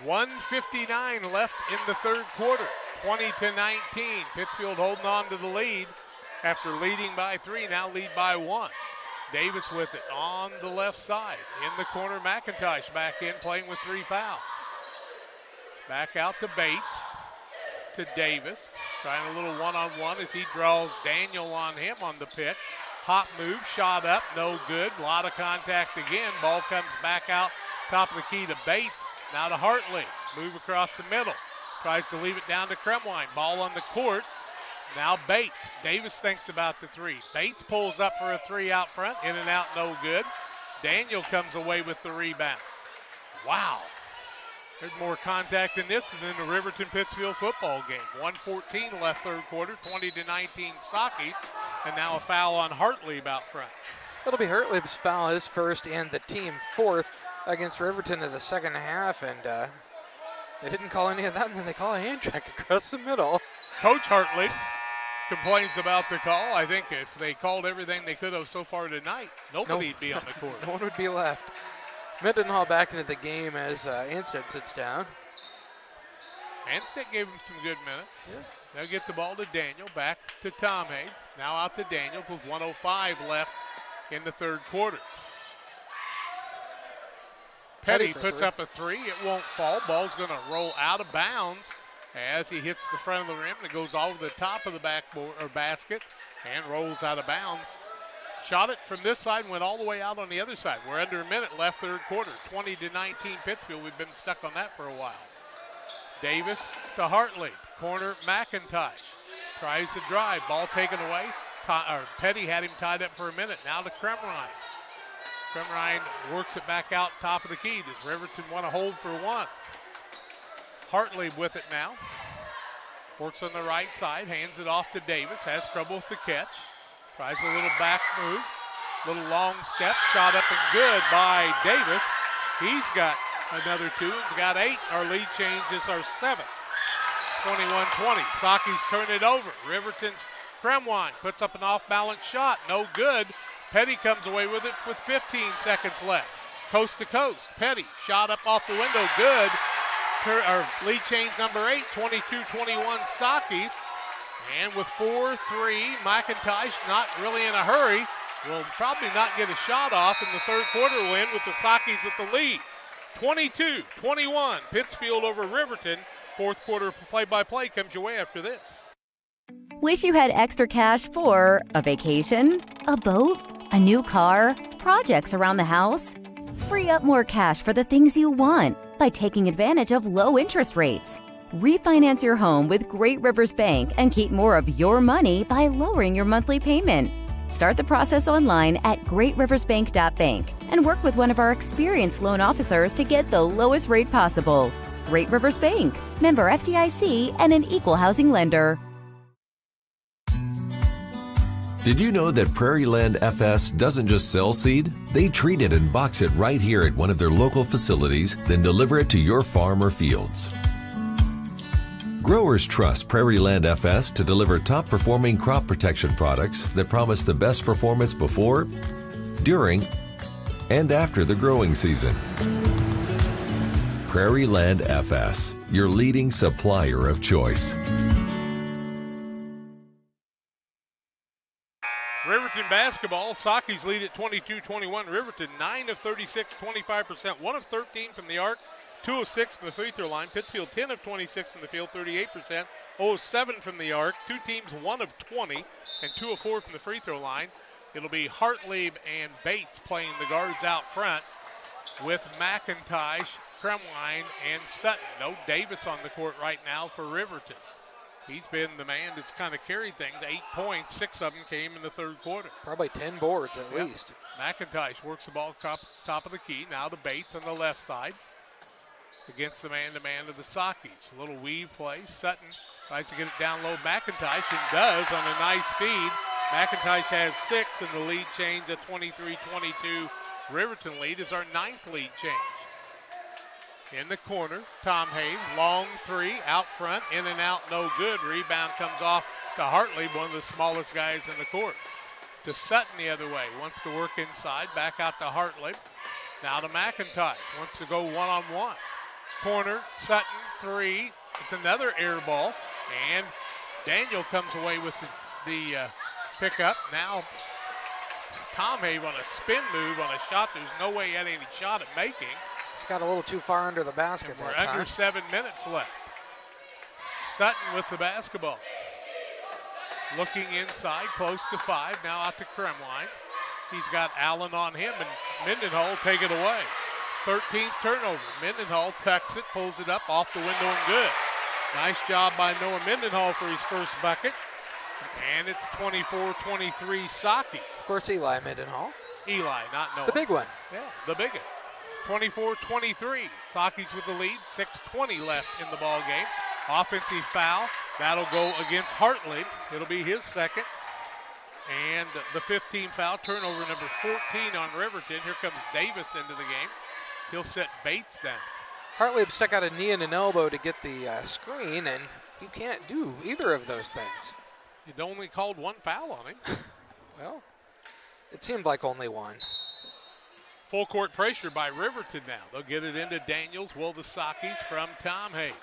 1:59 left in the third quarter. 20-19. Pittsfield holding on to the lead after leading by 3. Now lead by 1. Davis with it on the left side. In the corner, McIntosh back in, playing with 3 fouls. Back out to Bates, to Davis. Trying a little one-on-one as he draws Daniel on him on the pick. Hop move, shot up, no good. A lot of contact again. Ball comes back out, top of the key to Bates. Now to Hartley. Move across the middle. Tries to leave it down to Kremline. Ball on the court. Now Bates. Davis thinks about the 3. Bates pulls up for a 3 out front. In and out, no good. Daniel comes away with the rebound. Wow. There's more contact in this than in the Riverton-Pittsfield football game. 1:14 left third quarter. 20-19 Sockies. And now a foul on Hartley about front. It'll be Hartley's foul, his first and the team fourth against Riverton in the second half, and they didn't call any of that, and then they call a hand track across the middle. Coach Hartley complains about the call. I think if they called everything they could have so far tonight, nobody'd be on the court. No one would be left. Mendenhall back into the game as Anstead sits down. Anstead gave him some good minutes. Yeah. They'll get the ball to Daniel, back to Tom Hay. Now out to Daniel with 1:05 left in the third quarter. Petty puts up a three. It won't fall. Ball's going to roll out of bounds as he hits the front of the rim. And it goes over the top of the backboard or basket and rolls out of bounds. Shot it from this side and went all the way out on the other side. We're under a minute left, third quarter. 20-19 Pittsfield. We've been stuck on that for a while. Davis to Hartley. Corner McIntosh. Tries to drive. Ball taken away. Petty had him tied up for a minute. Now to Kremrine. Kremrine works it back out top of the key. Does Riverton want to hold for one? Hartley with it now. Works on the right side. Hands it off to Davis. Has trouble with the catch. Tries a little back move. Little long step. Shot up and good by Davis. He's got another two. He's got 8. Our lead changes our 7th. 21-20. Saki's turn it over. Riverton's Kremwine puts up an off-balance shot. No good. Petty comes away with it with 15 seconds left. Coast to coast. Petty shot up off the window. Good. Our lead change number 8. 22-21 Saki's. And with 4-3, McIntosh not really in a hurry. Will probably not get a shot off in the third quarter win with the Saki's with the lead. 22-21, Pittsfield over Riverton. Fourth quarter play-by-play comes your way after this. Wish you had extra cash for a vacation, a boat, a new car, projects around the house? Free up more cash for the things you want by taking advantage of low interest rates. Refinance your home with Great Rivers Bank and keep more of your money by lowering your monthly payment. Start the process online at greatriversbank.bank and work with one of our experienced loan officers to get the lowest rate possible. Great Rivers Bank, member FDIC, and an equal housing lender. Did you know that Prairie Land FS doesn't just sell seed? They treat it and box it right here at one of their local facilities, then deliver it to your farm or fields. Growers trust Prairie Land FS to deliver top-performing crop protection products that promise the best performance before, during, and after the growing season. Prairie Land FS, your leading supplier of choice. Riverton basketball, Saki's lead at 22-21. Riverton 9 of 36, 25%, 1 of 13 from the arc, 2 of 6 from the free throw line. Pittsfield 10 of 26 from the field, 38%, 0 of 7 from the arc. Two teams 1 of 20 and 2 of 4 from the free throw line. It'll be Hartlieb and Bates playing the guards out front with McIntosh, Kremwine, and Sutton. No Davis on the court right now for Riverton. He's been the man that's kind of carried things. 8 points, 6 of them came in the third quarter. Probably 10 boards at least. McIntosh works the ball top of the key. Now to Bates on the left side against the man-to-man of the Saki's. A little weave play. Sutton tries to get it down low. McIntosh and does on a nice feed. McIntosh has 6 in the lead change. A 23-22 Riverton lead is our 9th lead change. In the corner, Tom Hayes, long three, out front, in and out, no good. Rebound comes off to Hartley, one of the smallest guys in the court. To Sutton the other way, wants to work inside, back out to Hartley. Now to McIntosh, wants to go one-on-one. Corner, Sutton, three. It's another air ball, and Daniel comes away with the pickup. Now Tom Hayes on a spin move on a shot there's no way he had any shot at making. Got a little too far under the basket. And we're under 7 minutes left. Sutton with the basketball. Looking inside, close to 5. Now out to Kremwine. He's got Allen on him, and Mendenhall take it away. 13th turnover. Mendenhall tucks it, pulls it up off the window and good. Nice job by Noah Mendenhall for his first bucket. And it's 24-23 Saki's. Of course, Eli Mendenhall. Eli, not Noah. The big one. Yeah, the big one. 24-23. Saki's with the lead. 6:20 left in the ball game. Offensive foul. That'll go against Hartley. It'll be his second. And the 15 foul. Turnover number 14 on Riverton. Here comes Davis into the game. He'll set Bates down. Hartley stuck out a knee and an elbow to get the screen, and you can't do either of those things. You'd only called one foul on him. Well, it seemed like only one. Full court pressure by Riverton now. They'll get it into Daniels. Will the Saki's from Tom Hayes.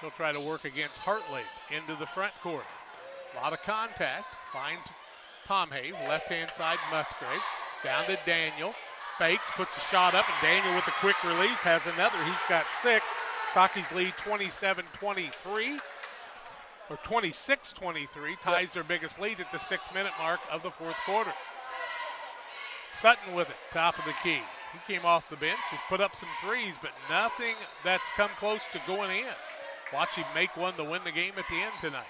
He'll try to work against Hartley into the front court. A lot of contact. Finds Tom Hayes. Left-hand side Musgrave. Down to Daniel. Fakes, puts a shot up, and Daniel with a quick release has another. He's got 6. Sockies lead 27-23, or 26-23, ties their biggest lead at the 6-minute mark of the fourth quarter. Sutton with it, top of the key. He came off the bench, has put up some threes, but nothing that's come close to going in. Watch him make one to win the game at the end tonight.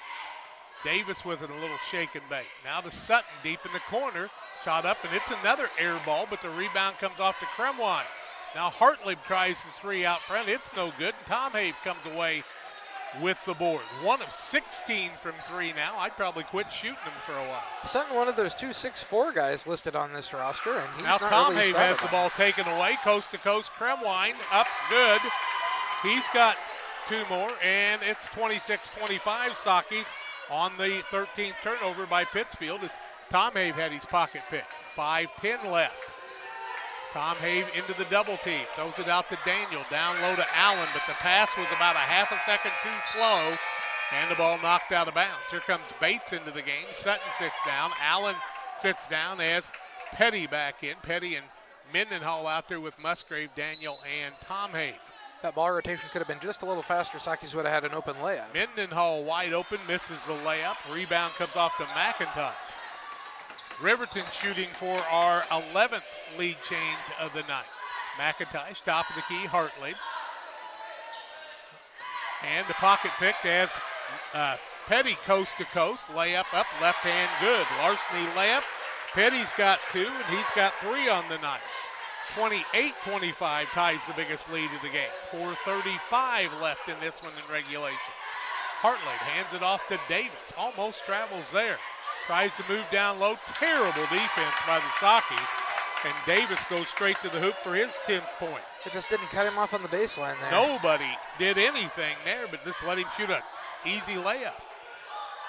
Davis with it, a little shake and bake. Now to Sutton, deep in the corner. Shot up, and it's another air ball, but the rebound comes off to Kremwine. Now Hartlib tries the 3 out front. It's no good. Tom Have comes away with the board. 1 of 16 from 3 now. I'd probably quit shooting them for a while. Sutton, one of those 2 6'4" guys listed on this roster. And he's now not Tom really Have has the ball taken away, coast to coast. Kremwine up good. He's got 2 more, and it's 26-25 Sockies on the 13th turnover by Pittsfield as Tom Have had his pocket pick. 5:10 left. Tom Have into the double team. Throws it out to Daniel. Down low to Allen, but the pass was about a half a second too slow, and the ball knocked out of bounds. Here comes Bates into the game. Sutton sits down. Allen sits down as Petty back in. Petty and Mendenhall out there with Musgrave, Daniel, and Tom Have. That ball rotation could have been just a little faster. Sockies would have had an open layup. Mendenhall wide open, misses the layup. Rebound comes off to McIntosh. Riverton shooting for our 11th lead change of the night. McIntosh, top of the key, Hartley. And the pocket pick as Petty coast to coast. Layup up, left hand good. Larceny layup. Petty's got 2, and he's got 3 on the night. 28-25 ties the biggest lead of the game. 4:35 left in this one in regulation. Hartley hands it off to Davis. Almost travels there. Tries to move down low. Terrible defense by the Sockies. And Davis goes straight to the hoop for his 10th point. It just didn't cut him off on the baseline there. Nobody did anything there, but just let him shoot an easy layup.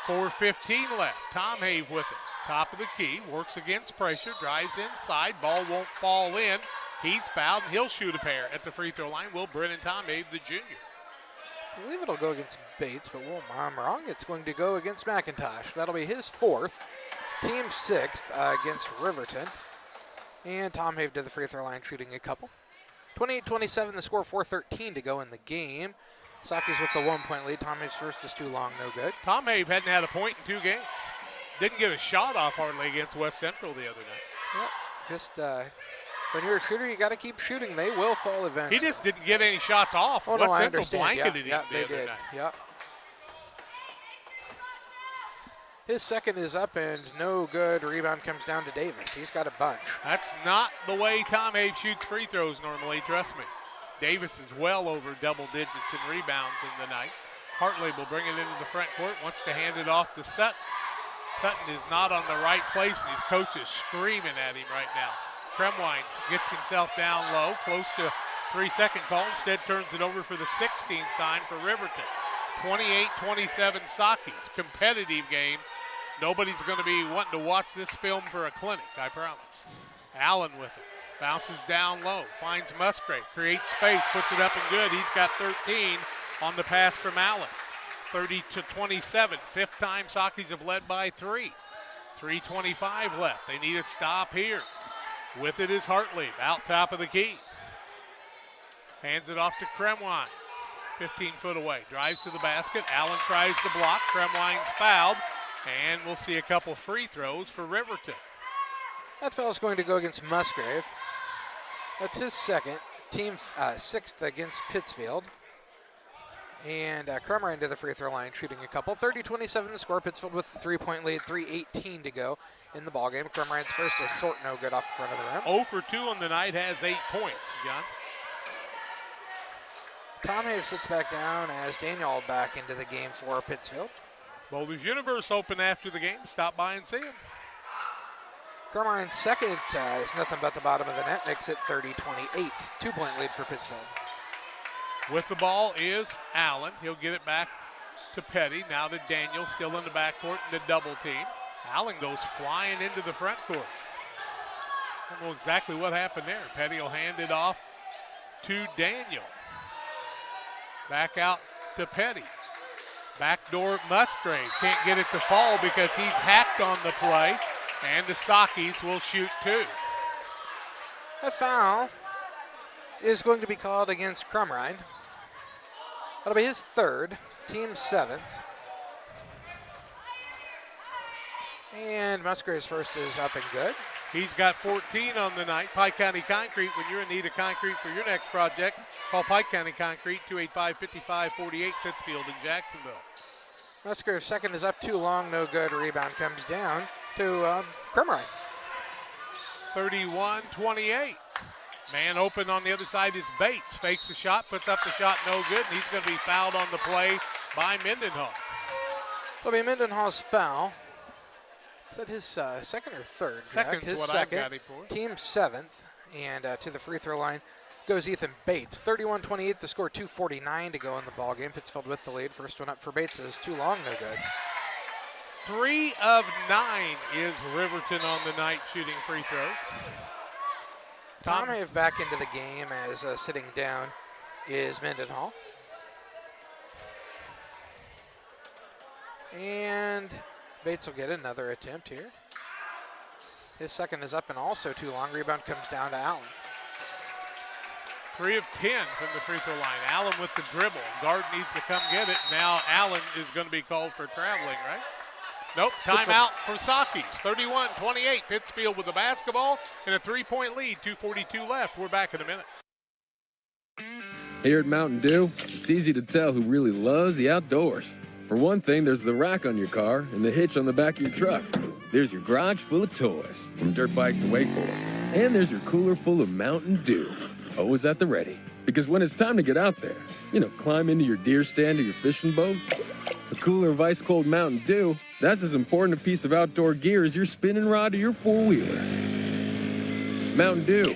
4:15 left. Tom Have with it. Top of the key. Works against pressure. Drives inside. Ball won't fall in. He's fouled, and he'll shoot a pair at the free throw line. Will Brennan Tom Have, the junior. I believe it'll go against Bates, but I'm wrong. It's going to go against McIntosh. That'll be his 4th. Team 6th against Riverton. And Tom Have to the free throw line, shooting a couple. 28-27, the score, 4:13 to go in the game. Sockies with the 1-point lead. Tom Have's first is too long, no good. Tom Have hadn't had a point in 2 games. Didn't get a shot off hardly against West Central the other night. Yep, just when you're a shooter, you got to keep shooting. They will fall eventually. He just didn't get any shots off. West Central blanketed him the other night. Yep. His second is up and no good. Rebound comes down to Davis. He's got a bunch. That's not the way Tom Have shoots free throws normally, trust me. Davis is well over double digits in rebounds in the night. Hartley will bring it into the front court, wants to hand it off to Sutton. Sutton is not on the right place, and his coach is screaming at him right now. Kremwine gets himself down low, close to 3-second call. Instead turns it over for the 16th time for Riverton. 28-27 Sockies. Competitive game. Nobody's going to be wanting to watch this film for a clinic, I promise. Allen with it. Bounces down low. Finds Musgrave. Creates space. Puts it up and good. He's got 13 on the pass from Allen. 30-27. 5th time Sockies have led by 3. 3:25 left. They need a stop here. With it is Hartley, out top of the key. Hands it off to Kremwine. 15 foot away. Drives to the basket. Allen tries to block. Kremwine's fouled. And we'll see a couple free throws for Riverton. That foul's going to go against Musgrave. That's his second. Team 6th against Pittsfield. And Crummer into the free throw line, shooting a couple. 30-27 the score. Pittsfield with the 3-point lead. 3:18 to go in the ballgame. Crummer's first is short, no good off the front of the rim. 0 for 2 on the night, has 8 points, John. Tom Have sits back down as Daniel back into the game for Pittsfield. Boulders Universe open after the game. Stop by and see him. Crummer's second is nothing but the bottom of the net. Makes it 30-28. 2-point lead for Pittsfield. With the ball is Allen. He'll get it back to Petty. Now to Daniel, still in the backcourt in the double team. Allen goes flying into the front court. I don't know exactly what happened there. Petty will hand it off to Daniel. Back out to Petty. Backdoor Musgrave. Can't get it to fall because he's hacked on the play. And the Sockies will shoot 2. That foul is going to be called against Crumrine. That'll be his third, team 7th. And Musgrave's first is up and good. He's got 14 on the night. Pike County Concrete, when you're in need of concrete for your next project, call Pike County Concrete, 285-5548, Pittsfield in Jacksonville. Musgrave's second is up too long, no good. Rebound comes down to Crumrine. 31-28. Man open on the other side is Bates. Fakes the shot, puts up the shot, no good, and he's going to be fouled on the play by Mendenhall. It'll be Mendenhall's foul. Is that his second or third? Second's his what second, I've got him for. Team 7th, and to the free throw line goes Ethan Bates. 31-28, the score, 2:49 to go in the ball game. Pittsfield with the lead. First one up for Bates is too long, no good. 3 of 9 is Riverton on the night shooting free throws. Tom Have back into the game as sitting down is Mendenhall. And Bates will get another attempt here. His second is up and also too long. Rebound comes down to Allen. 3 of 10 from the free throw line. Allen with the dribble. Guard needs to come get it. Now Allen is going to be called for traveling, right? Nope, timeout for Sakis. 31-28, Pittsfield with the basketball and a 3-point lead, 2:42 left. We're back in a minute. Here at Mountain Dew, it's easy to tell who really loves the outdoors. For one thing, there's the rack on your car and the hitch on the back of your truck. There's your garage full of toys, from dirt bikes to wakeboards. And there's your cooler full of Mountain Dew, always at the ready. Because when it's time to get out there, climb into your deer stand or your fishing boat, a cooler of ice-cold Mountain Dew, that's as important a piece of outdoor gear as your spinning rod or your four-wheeler. Mountain Dew.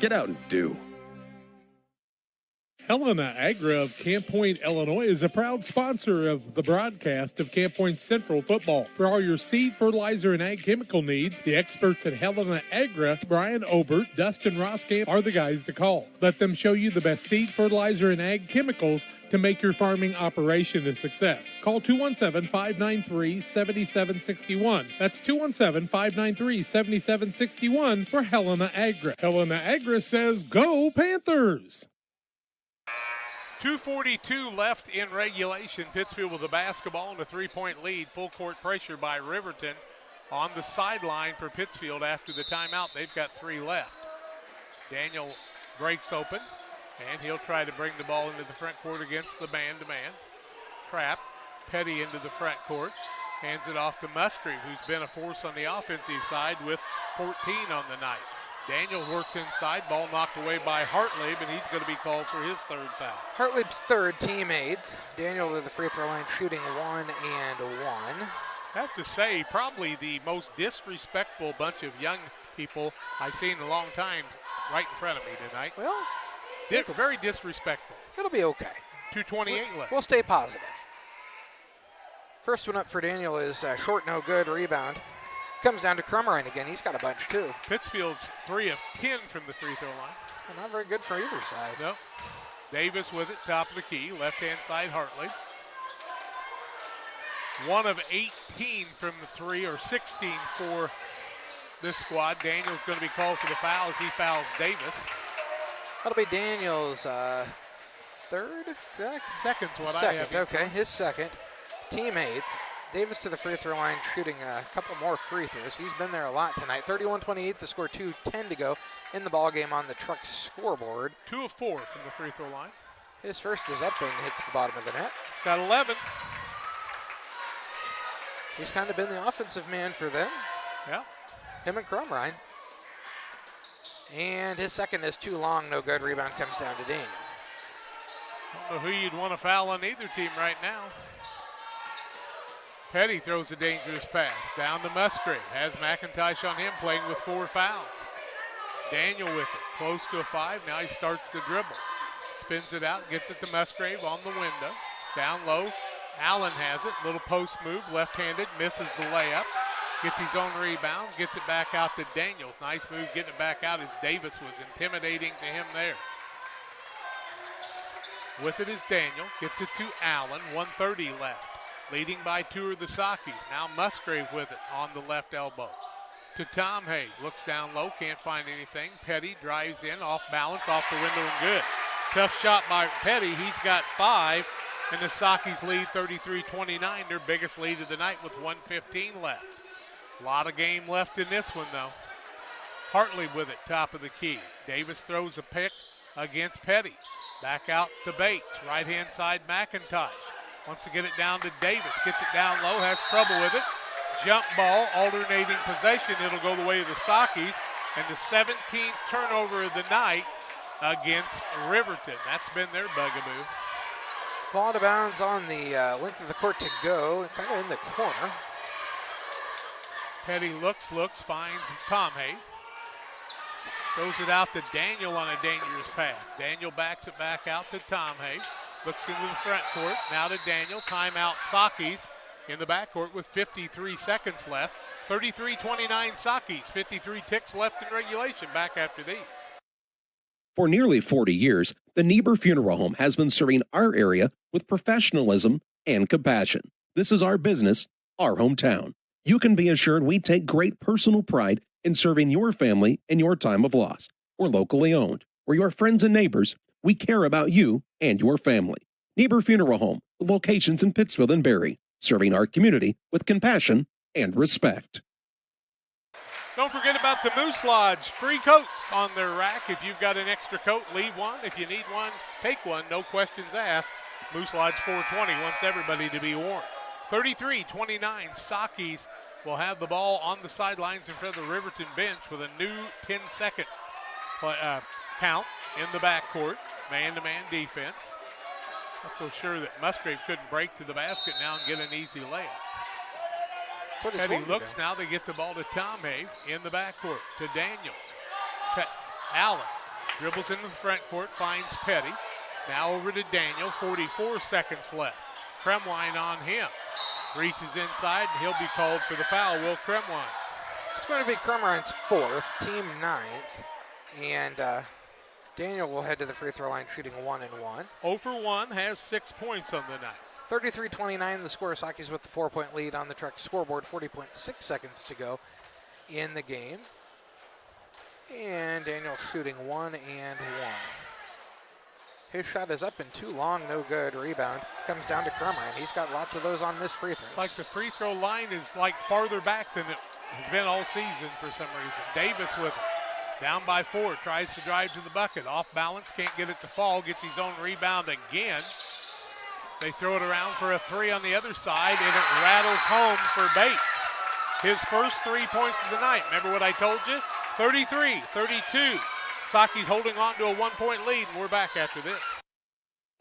Get out and do. Helena Agra of Camp Point, Illinois is a proud sponsor of the broadcast of Camp Point Central football. For all your seed, fertilizer, and ag chemical needs, the experts at Helena Agra, Brian Obert, Dustin Roskamp, are the guys to call. Let them show you the best seed, fertilizer, and ag chemicals to make your farming operation a success. Call 217-593-7761. That's 217-593-7761 for Helena Agra. Helena Agra says, go Panthers! 2:42 left in regulation. Pittsfield with the basketball and a 3-point lead. Full court pressure by Riverton on the sideline for Pittsfield after the timeout. They've got 3 left. Daniel breaks open, and he'll try to bring the ball into the front court against the man-to-man. Trap, Petty into the front court. Hands it off to Musgrave, who's been a force on the offensive side with 14 on the night. Daniel works inside, ball knocked away by Hartleb, and he's going to be called for his 3rd foul. Hartleb's 3rd, team 8th. Daniel to the free throw line shooting 1 and 1. I have to say, probably the most disrespectful bunch of young people I've seen in a long time right in front of me tonight. Well, very disrespectful. It'll be okay. 2:28 left. We'll stay positive. First one up for Daniel is short, no good, rebound. Comes down to Crumrine again. He's got a bunch, too. Pittsfield's 3 of 10 from the free throw line. And not very good for either side. No. Davis with it, top of the key, left-hand side, Hartley. 1 of 18 from the 3, or 16 for this squad. Daniel's going to be called for the foul as he fouls Davis. That'll be Daniel's 3rd? Second's what second, I have. Okay, his 2nd. Team 8th. Davis to the free throw line shooting a couple more free throws. He's been there a lot tonight. 31-28, the score, 2:10 to go in the ball game on the Truck scoreboard. 2 of 4 from the free throw line. His first is up and hits the bottom of the net. Got 11. He's kind of been the offensive man for them. Yeah. Him and Crumrine. And his second is too long, no good. Rebound comes down to Daniel. I don't know who you'd want to foul on either team right now. Petty throws a dangerous pass down to Musgrave. Has McIntosh on him, playing with 4 fouls. Daniel with it, close to a 5. Now he starts the dribble. Spins it out, gets it to Musgrave on the window. Down low, Allen has it. Little post move, left-handed, misses the layup. Gets his own rebound, gets it back out to Daniel. Nice move getting it back out as Davis was intimidating to him there. With it is Daniel, gets it to Allen, 1:30 left. Leading by 2 are the Sakis. Now Musgrave with it on the left elbow. to Tom Hay. Looks down low, can't find anything. Petty drives in, off balance, off the window and good. Tough shot by Petty. He's got 5, and the Sockies lead 33-29, their biggest lead of the night with 1:15 left. A lot of game left in this one, though. Hartley with it, top of the key. Davis throws a pick against Petty. Back out to Bates, right-hand side McIntosh. Wants to get it down to Davis, gets it down low, has trouble with it. Jump ball, alternating possession. It'll go the way of the Sockies, and the 17th turnover of the night against Riverton. That's been their bugaboo. Ball out of bounds on the length of the court to go, kind of in the corner. Petty looks, finds Tom Hay. Throws it out to Daniel on a dangerous pass. Daniel backs it back out to Tom Hay. Looks into the front court. Now to Daniel. Timeout Sockies in the backcourt with 53 seconds left. 33-29 Sockies. 53 ticks left in regulation. Back after these. For nearly 40 years, the Niebuhr Funeral Home has been serving our area with professionalism and compassion. This is our business, our hometown. You can be assured we take great personal pride in serving your family in your time of loss. We're locally owned. We're your friends and neighbors. We care about you and your family. Niebuhr Funeral Home, with locations in Pittsfield and Barry, serving our community with compassion and respect. Don't forget about the Moose Lodge. Free coats on their rack. If you've got an extra coat, leave one. If you need one, take one. No questions asked. Moose Lodge 420 wants everybody to be warm. 33-29, Sockies will have the ball on the sidelines in front of the Riverton bench with a new 10-second count in the backcourt. Man-to-man defense. Not so sure that Musgrave couldn't break to the basket now and get an easy layup. Petty looks now. They get the ball to Tom Hay in the backcourt to Daniels. Allen dribbles into the front court, finds Petty. Now over to Daniel. 44 seconds left. Kremwine on him. Reaches inside, and he'll be called for the foul. Will Kremwine. It's going to be Kremwine's 4th, team 9th, and Daniel will head to the free throw line shooting 1 and 1. 0 for 1, has 6 points on the night. 33-29, the score. Sockies with the 4-point lead on the Truck scoreboard. 40.6 seconds to go in the game. And Daniel shooting 1 and 1. His shot is up and too long, no good. Rebound comes down to Kremwine. He's got lots of those on this free throw. Like the free throw line is like farther back than it has been all season for some reason. Davis with it. Down by 4, tries to drive to the bucket. Off balance, can't get it to fall. Gets his own rebound again. They throw it around for a 3 on the other side, and it rattles home for Bates. His first 3 points of the night. Remember what I told you? 33-32. Sockies holding on to a 1-point lead, and we're back after this.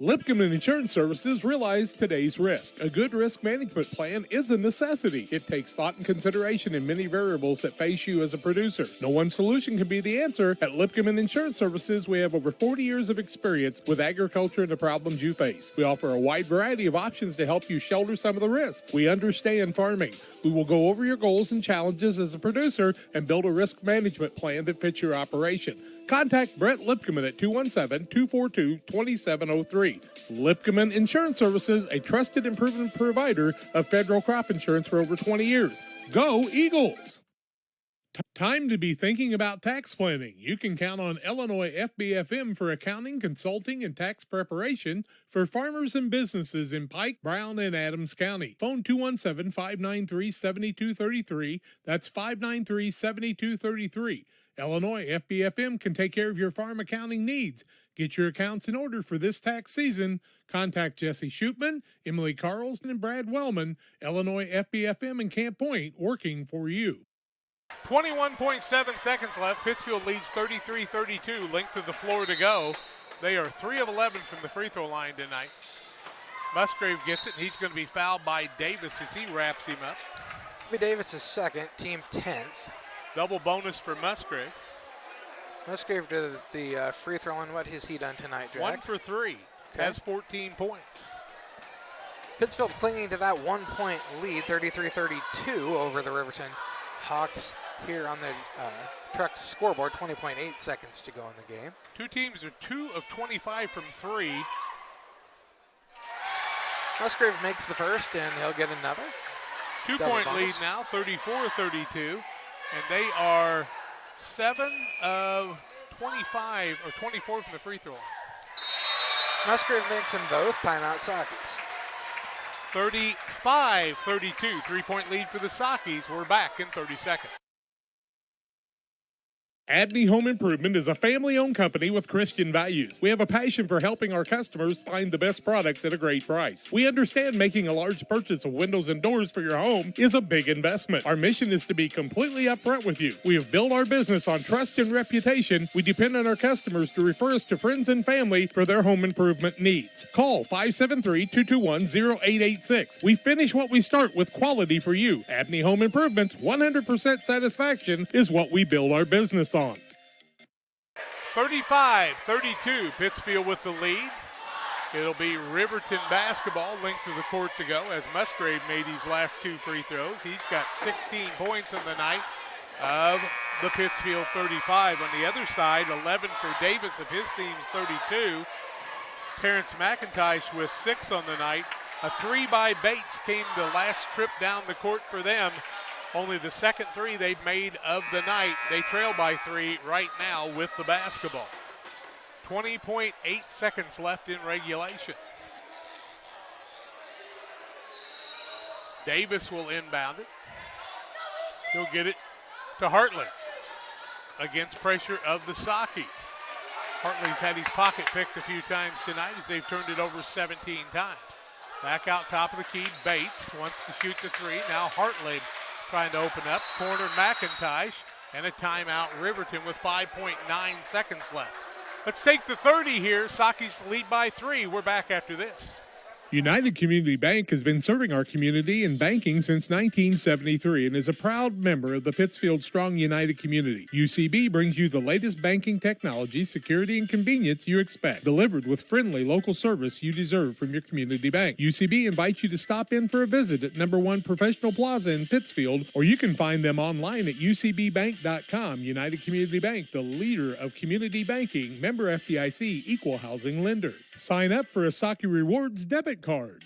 Lipcomb Insurance Services realize today's risk. A good risk management plan is a necessity. It takes thought and consideration in many variables that face you as a producer. No one solution can be the answer. At Lipcomb Insurance Services, we have over 40 years of experience with agriculture and the problems you face. We offer a wide variety of options to help you shoulder some of the risk. We understand farming. We will go over your goals and challenges as a producer and build a risk management plan that fits your operation. Contact Brett Lipkeman at 217-242-2703. Lipkeman Insurance Services, a trusted and proven provider of federal crop insurance for over 20 years. Go Eagles! Time to be thinking about tax planning. You can count on Illinois FBFM for accounting, consulting, and tax preparation for farmers and businesses in Pike, Brown, and Adams County. Phone 217-593-7233. That's 593-7233. Illinois FBFM can take care of your farm accounting needs. Get your accounts in order for this tax season. Contact Jesse Shootman, Emily Carlson, and Brad Wellman. Illinois FBFM in Camp Point, working for you. 21.7 seconds left. Pittsfield leads 33-32. Length of the floor to go. They are 3 of 11 from the free throw line tonight. Musgrave gets it, and he's going to be fouled by Davis as he wraps him up. Davis is second, team 10th. Double bonus for Musgrave. Musgrave to the free throw line. What has he done tonight, Jack? 1 for 3. Okay. Has 14 points. Pittsfield clinging to that 1-point lead, 33-32 over the Riverton Hawks here on the Truck scoreboard. 20.8 seconds to go in the game. Two teams are 2 of 25 from 3. Musgrave makes the first, and he'll get another. 2-point lead now, 34-32. And they are 7 of 25 or 24 from the free throw line. Musgrave makes them both. Timeout Sockies. 35-32. 3-point lead for the Sockies. We're back in 30 seconds. Abney Home Improvement is a family-owned company with Christian values. We have a passion for helping our customers find the best products at a great price. We understand making a large purchase of windows and doors for your home is a big investment. Our mission is to be completely upfront with you. We have built our business on trust and reputation. We depend on our customers to refer us to friends and family for their home improvement needs. Call 573-221-0886. We finish what we start with quality for you. Abney Home Improvements, 100% satisfaction is what we build our business on. 35-32, Pittsfield with the lead. It'll be Riverton basketball, length of the court to go as Musgrave made his last 2 free throws. He's got 16 points on the night of the Pittsfield 35. On the other side, 11 for Davis of his team's 32. Terrence McIntosh with 6 on the night. A 3 by Bates came the last trip down the court for them. Only the second 3 they've made of the night. They trail by 3 right now with the basketball. 20.8 seconds left in regulation. Davis will inbound it. He'll get it to Hartley against pressure of the Sockies. Hartley's had his pocket picked a few times tonight as they've turned it over 17 times. Back out top of the key, Bates wants to shoot the 3. Now Hartley trying to open up. Corner McIntosh, and a timeout Riverton with 5.9 seconds left. Let's take the 30 here. Sockies lead by 3. We're back after this. United Community Bank has been serving our community in banking since 1973 and is a proud member of the Pittsfield Strong United community. UCB brings you the latest banking technology, security, and convenience you expect, delivered with friendly local service you deserve from your community bank. UCB invites you to stop in for a visit at number 1 Professional Plaza in Pittsfield, or you can find them online at ucbbank.com. United Community Bank, the leader of community banking, member FDIC, equal housing lender. Sign up for a Saki Rewards debit card.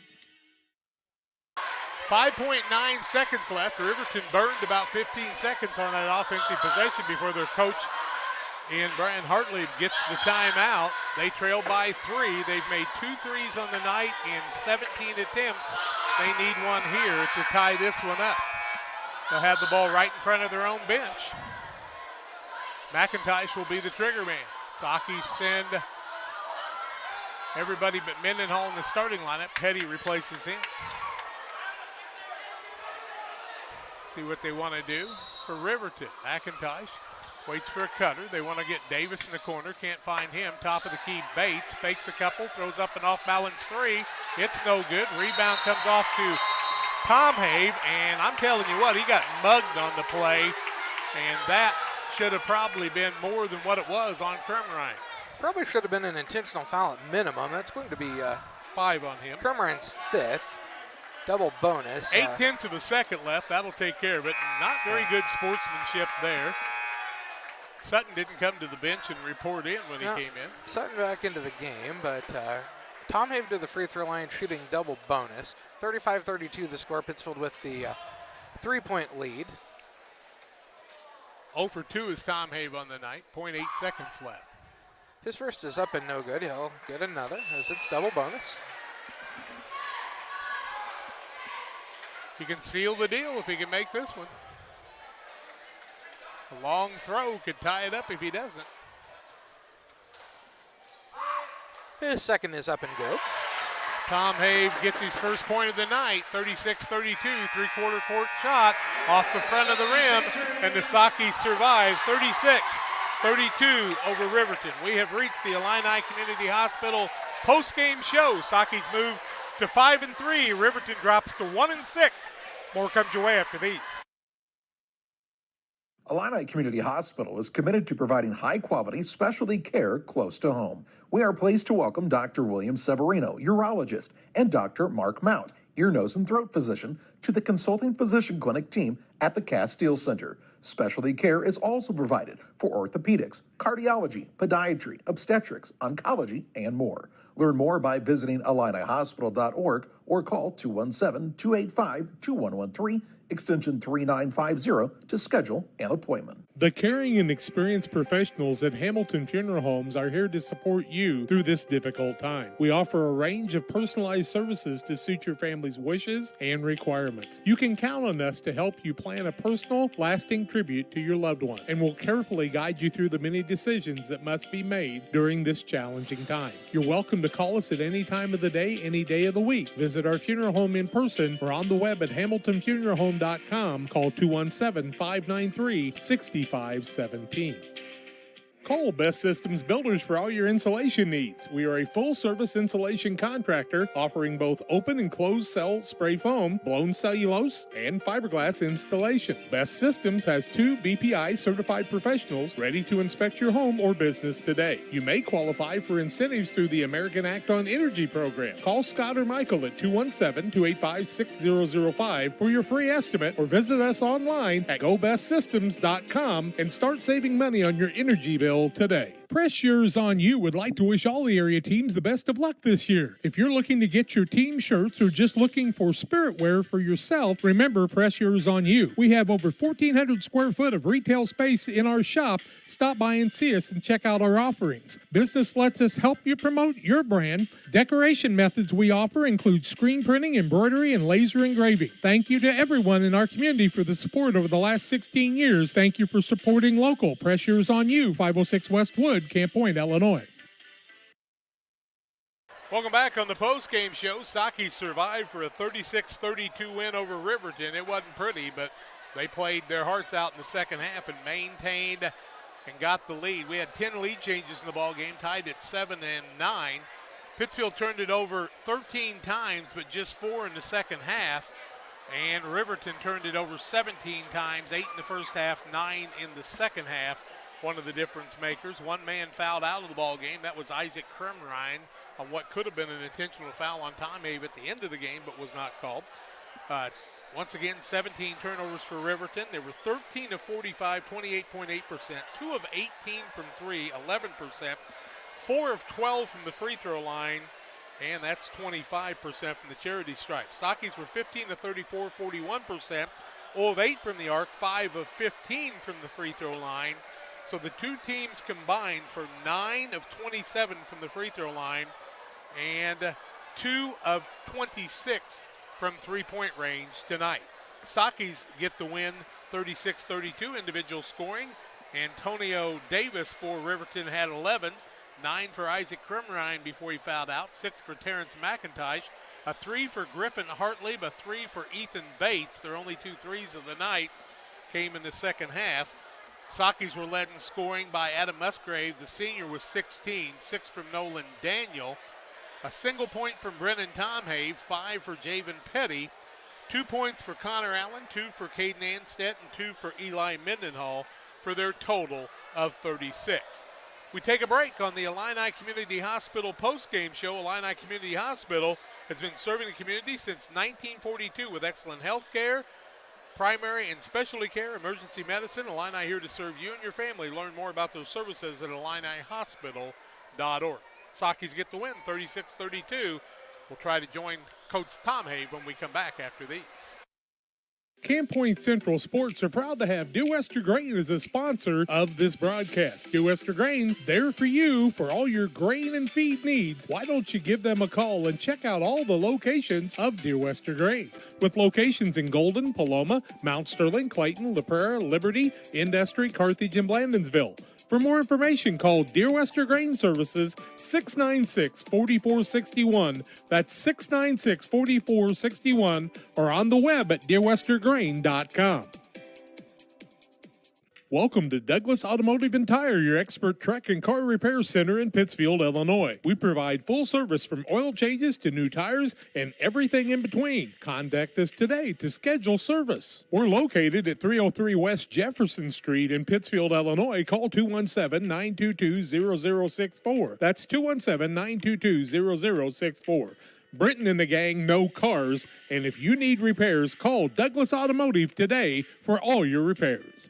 5.9 seconds left. Riverton burned about 15 seconds on that offensive possession before their coach and Brian Hartley gets the timeout. They trail by 3. They've made 2 threes on the night in 17 attempts. They need one here to tie this one up. They'll have the ball right in front of their own bench. McIntosh will be the trigger man. Saki send everybody but Mendenhall in the starting lineup. Petty replaces him. See what they want to do for Riverton. McIntosh waits for a cutter. They want to get Davis in the corner. Can't find him. Top of the key, Bates fakes a couple, throws up an off-balance 3. It's no good. Rebound comes off to Tom Have, and I'm telling you what, he got mugged on the play, and that should have probably been more than what it was on Crumrine. Probably should have been an intentional foul at minimum. That's going to be 5 on him. Crumrine's 5th. Double bonus. 0.8 of a second left. That'll take care of it. Not very good sportsmanship there. Sutton didn't come to the bench and report in when he came in. Sutton back into the game, but Tom Have to the free throw line shooting double bonus. 35-32 the score. Pittsfield with the 3-point lead. 0 for 2 is Tom Have on the night. 0.8 seconds left. His first is up and no good. He'll get another as it's double bonus. He can seal the deal if he can make this one. A long throw could tie it up if he doesn't. His second is up and good. Tom Have gets his first point of the night. 36-32, three-quarter court shot off the front of the rim, and the Sockies survive. 36-32 over Riverton. We have reached the Illini Community Hospital post-game show. Sockies move to 5-3. Riverton drops to 1-6. More comes your way after these. Illini Community Hospital is committed to providing high-quality specialty care close to home. We are pleased to welcome Dr. William Severino, urologist, and Dr. Mark Mount, ear, nose, and throat physician, to the consulting physician clinic team at the Castile Center. Specialty care is also provided for orthopedics, cardiology, podiatry, obstetrics, oncology, and more. Learn more by visiting IlliniHospital.org or call 217-285-2113, extension 3950 to schedule an appointment. The caring and experienced professionals at Hamilton Funeral Homes are here to support you through this difficult time. We offer a range of personalized services to suit your family's wishes and requirements. You can count on us to help you plan a personal, lasting tribute to your loved one, and we'll carefully guide you through the many decisions that must be made during this challenging time. You're welcome to call us at any time of the day, any day of the week. Visit our funeral home in person or on the web at hamiltonfuneralhome.com. Call 217-593-6517. Call Best Systems Builders for all your insulation needs. We are a full-service insulation contractor offering both open and closed cell spray foam, blown cellulose, and fiberglass installation. Best Systems has 2 BPI certified professionals ready to inspect your home or business today. You may qualify for incentives through the American Act on Energy program. Call Scott or Michael at 217-285-6005 for your free estimate, or visit us online at gobestsystems.com and start saving money on your energy bill today. Press Yours on You would like to wish all the area teams the best of luck this year. If you're looking to get your team shirts or just looking for spirit wear for yourself, remember Press Yours on You. We have over 1,400 square foot of retail space in our shop. Stop by and see us and check out our offerings. Business lets us help you promote your brand. Decoration methods we offer include screen printing, embroidery, and laser engraving. Thank you to everyone in our community for the support over the last 16 years. Thank you for supporting local. Press Yours on You, 506 West Wood, Camp Point, Illinois. Welcome back on the post-game show. Saki survived for a 36-32 win over Riverton. It wasn't pretty, but they played their hearts out in the second half and maintained and got the lead. We had 10 lead changes in the ball game, tied at 7 and 9. Pittsfield turned it over 13 times, but just 4 in the second half. And Riverton turned it over 17 times, 8 in the first half, 9 in the second half. One of the difference makers. One man fouled out of the ball game. That was Isaac Kremrein on what could have been an intentional foul on Tom Have at the end of the game, but was not called. Once again, 17 turnovers for Riverton. They were 13 of 45, 28.8%, 2 of 18 from 3, 11%, 4 of 12 from the free throw line, and that's 25% from the charity stripe. Sakis were 15 of 34, 41%, 0 of 8 from the arc, 5 of 15 from the free throw line. So the two teams combined for 9 of 27 from the free throw line and 2 of 26 from three-point range tonight. Sakis get the win, 36-32 individual scoring. Antonio Davis for Riverton had 11, 9 for Isaac Kremrein before he fouled out, 6 for Terrence McIntosh, a 3 for Griffin Hartley, a 3 for Ethan Bates. Their only 2 threes of the night came in the second half. Sakis were led in scoring by Adam Musgrave, the senior, with 16, 6 from Nolan Daniel, a single point from Brennan Tomhave, 5 for Javen Petty, 2 points for Connor Allen, 2 for Caden Anstedt, and 2 for Eli Mendenhall for their total of 36. We take a break on the Illini Community Hospital postgame show. Illini Community Hospital has been serving the community since 1942 with excellent health care, primary and specialty care, emergency medicine. Illini here to serve you and your family. Learn more about those services at IlliniHospital.org. Sakis get the win, 36-32. We'll try to join Coach Tom Have when we come back after these. Camp Point Central Sports are proud to have Dear Wester Grain as a sponsor of this broadcast. Dear Wester Grain, there for you for all your grain and feed needs. Why don't you give them a call and check out all the locations of Dear Wester Grain? With locations in Golden, Paloma, Mount Sterling, Clayton, La Prairie, Liberty, Industry, Carthage, and Blandonsville. For more information, call Dear Wester Grain Services 696-4461. That's 696-4461, or on the web at dearwestergrain.com. Welcome to Douglas Automotive and Tire, your expert truck and car repair center in Pittsfield, Illinois. We provide full service from oil changes to new tires and everything in between. Contact us today to schedule service. We're located at 303 West Jefferson Street in Pittsfield, Illinois. Call 217-922-0064. That's 217-922-0064. Britton and the gang know cars, and if you need repairs, call Douglas Automotive today for all your repairs.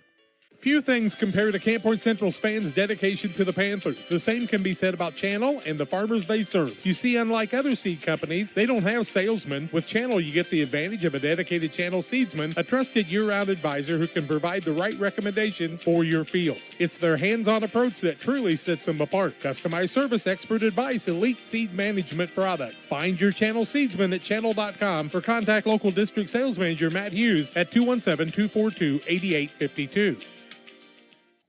Few things compare to Camp Point Central's fans' dedication to the Panthers. The same can be said about Channel and the farmers they serve. You see, unlike other seed companies, they don't have salesmen. With Channel, you get the advantage of a dedicated Channel seedsman, a trusted year-round advisor who can provide the right recommendations for your fields. It's their hands-on approach that truly sets them apart. Customized service, expert advice, elite seed management products. Find your Channel seedsman at channel.com or contact local district sales manager Matt Hughes at 217-242-8852.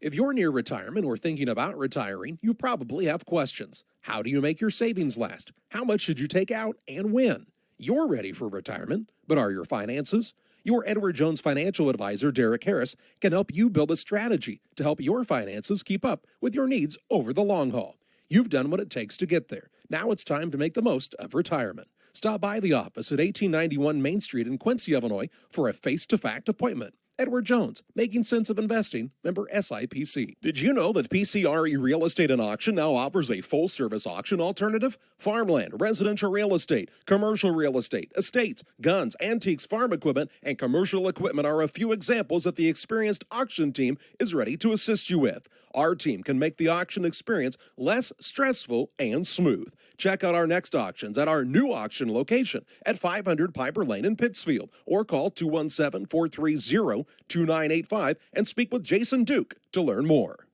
If you're near retirement or thinking about retiring, you probably have questions. How do you make your savings last? How much should you take out and when? You're ready for retirement, but are your finances? Your Edward Jones financial advisor, Derek Harris, can help you build a strategy to help your finances keep up with your needs over the long haul. You've done what it takes to get there. Now it's time to make the most of retirement. Stop by the office at 1891 Main Street in Quincy, Illinois for a face-to-fact appointment. Edward Jones, Making Sense of Investing, member SIPC. Did you know that PCRE Real Estate and Auction now offers a full-service auction alternative? Farmland, residential real estate, commercial real estate, estates, guns, antiques, farm equipment, and commercial equipment are a few examples that the experienced auction team is ready to assist you with. Our team can make the auction experience less stressful and smooth. Check out our next auctions at our new auction location at 500 Piper Lane in Pittsfield, or call 217-430-2985 and speak with Jason Duke to learn more.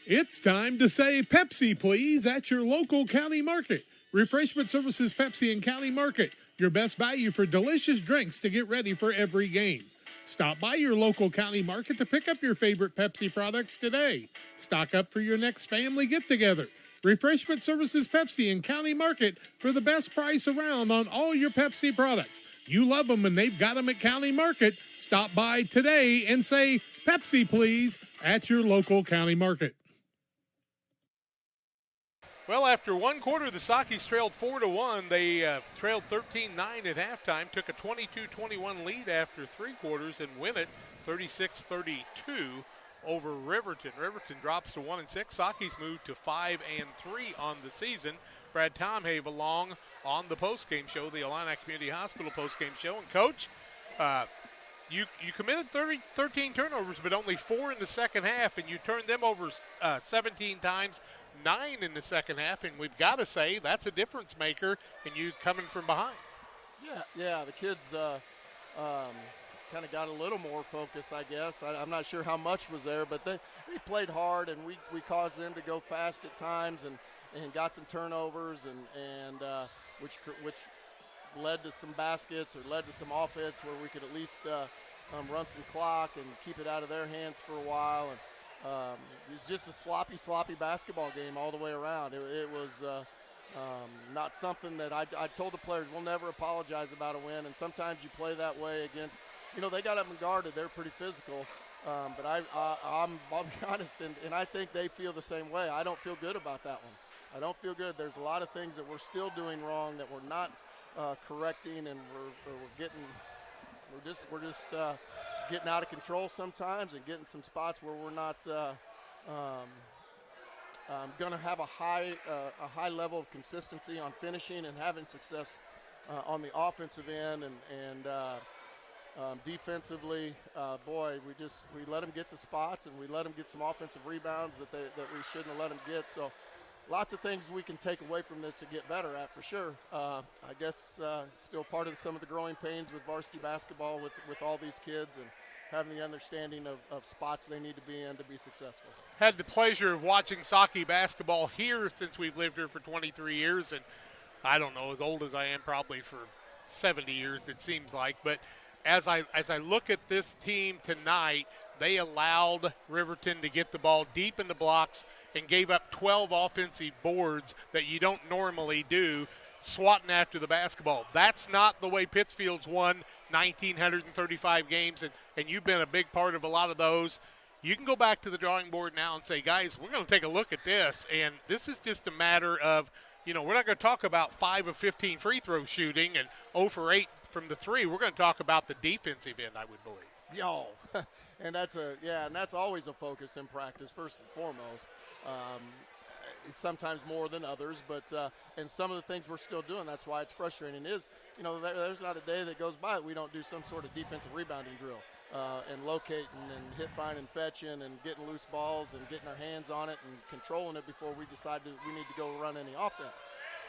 It's time to say Pepsi, please, at your local county market. Refreshment Services Pepsi and County Market, your best value for delicious drinks to get ready for every game. Stop by your local county market to pick up your favorite Pepsi products today. Stock up for your next family get-together. Refreshment Services Pepsi and County Market for the best price around on all your Pepsi products. You love them and they've got them at County Market. Stop by today and say, Pepsi, please, at your local county market. Well, after one quarter, the Sockies trailed 4-1. They trailed 13-9 at halftime, took a 22-21 lead after three quarters, and win it 36-32 over Riverton. Riverton drops to 1-6. Sockies move to 5-3 on the season. Brad Tomhave along on the postgame show, the Illini Community Hospital postgame show. And Coach, you committed 13 turnovers, but only 4 in the second half, and you turned them over 17 times, 9 in the second half, and we've got to say that's a difference maker in you coming from behind. Yeah, the kids kind of got a little more focus, I guess. I'm not sure how much was there, but they played hard, and we caused them to go fast at times and got some turnovers, and which led to some baskets or led to some offense where we could at least run some clock and keep it out of their hands for a while. And it's just a sloppy basketball game all the way around. It was not something that I told the players, we'll never apologize about a win, and sometimes you play that way against, they got up and guarded. They're pretty physical. But I'll be honest, and I think they feel the same way. I don't feel good about that one. I don't feel good. There's a lot of things that we're still doing wrong that we're not correcting, and we're just getting out of control sometimes and getting some spots where we're not going to have a high level of consistency on finishing and having success on the offensive end, and defensively, we let them get to spots, and we let them get some offensive rebounds that we shouldn't have let them get. So lots of things we can take away from this to get better at, for sure. I guess still part of some of the growing pains with varsity basketball with all these kids and having the understanding of spots they need to be in to be successful. Had the pleasure of watching Socky basketball here since we've lived here for 23 years, and I don't know, as old as I am, probably for 70 years it seems like. But as I look at this team tonight, they allowed Riverton to get the ball deep in the blocks and gave up 12 offensive boards that you don't normally do, swatting after the basketball. That's not the way Pittsfield's won 1,935 games, and you've been a big part of a lot of those. You can go back to the drawing board now and say, guys, we're going to take a look at this, and this is just a matter of, we're not going to talk about 5 of 15 free throw shooting and 0 for 8 from the 3. We're going to talk about the defensive end, I would believe. And that's always a focus in practice, first and foremost. Sometimes more than others, but and some of the things we're still doing. That's why it's frustrating. There's not a day that goes by that we don't do some sort of defensive rebounding drill. and locating and hit, find, and fetching and getting loose balls and getting our hands on it and controlling it before we decide we need to go run any offense.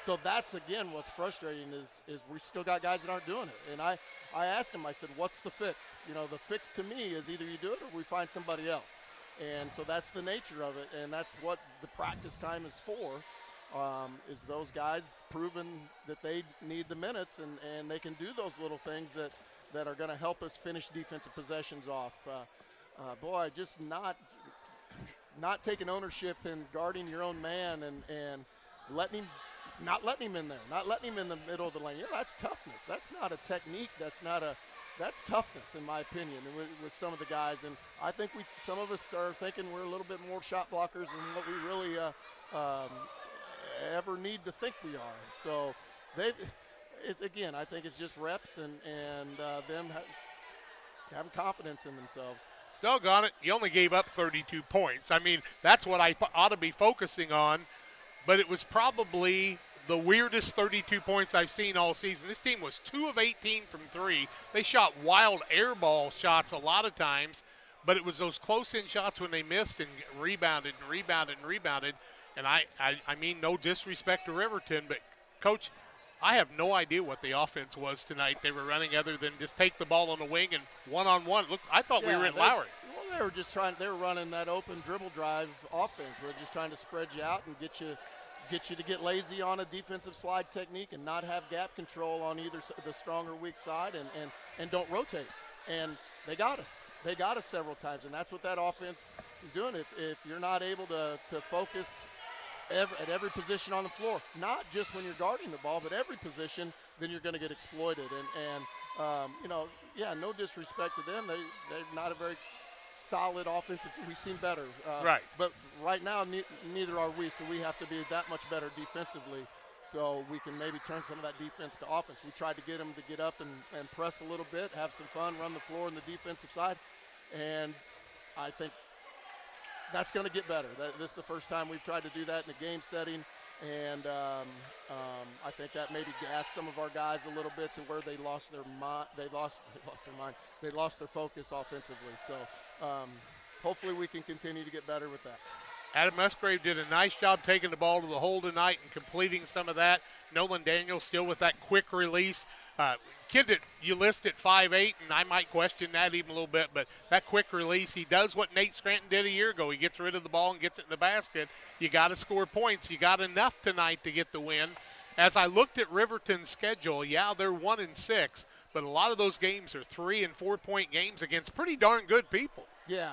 So that's, again, what's frustrating is we still got guys that aren't doing it. And I asked him, I said, what's the fix? The fix to me is either you do it or we find somebody else. And so that's the nature of it, and that's what the practice time is for, is those guys proving that they need the minutes and they can do those little things that are going to help us finish defensive possessions off. Just not taking ownership and guarding your own man and not letting him in there, not letting him in the middle of the lane. That's toughness. That's not a technique. That's toughness, in my opinion, with some of the guys. And I think some of us are thinking we're a little bit more shot blockers than what we really ever need to think we are. So I think it's just reps and them having confidence in themselves. Doggone it, you only gave up 32 points. I mean, that's what I ought to be focusing on, but it was probably the weirdest 32 points I've seen all season. This team was 2 of 18 from 3. They shot wild air ball shots a lot of times, but it was those close-in shots when they missed and rebounded. And I mean, no disrespect to Riverton, but, Coach, I have no idea what the offense was tonight they were running other than just take the ball on the wing and one-on-one. Look, I thought we were in Lowry. Well, they were running that open dribble drive offense. We're just trying to spread you out and get you to get lazy on a defensive slide technique and not have gap control on either the strong or weak side and don't rotate. And they got us. They got us several times, and that's what that offense is doing. If you're not able to focus at every position on the floor, not just when you're guarding the ball, but every position, then you're going to get exploited. No disrespect to them. They're not a very solid offensive team. We've seen better. Right. But right now, neither are we, so we have to be that much better defensively so we can maybe turn some of that defense to offense. We tried to get them to get up and press a little bit, have some fun, run the floor on the defensive side, and I think that's going to get better. This is the first time we've tried to do that in a game setting, and I think that maybe gassed some of our guys a little bit to where they lost their mind. They lost their focus offensively. So hopefully we can continue to get better with that. Adam Musgrave did a nice job taking the ball to the hole tonight and completing some of that. Nolan Daniels still with that quick release. Kid that you list at 5'8", and I might question that even a little bit, but that quick release, he does what Nate Scranton did a year ago. He gets rid of the ball and gets it in the basket. You got to score points. You got enough tonight to get the win. As I looked at Riverton's schedule, they're 1-6, but a lot of those games are 3- and 4-point games against pretty darn good people. Yeah.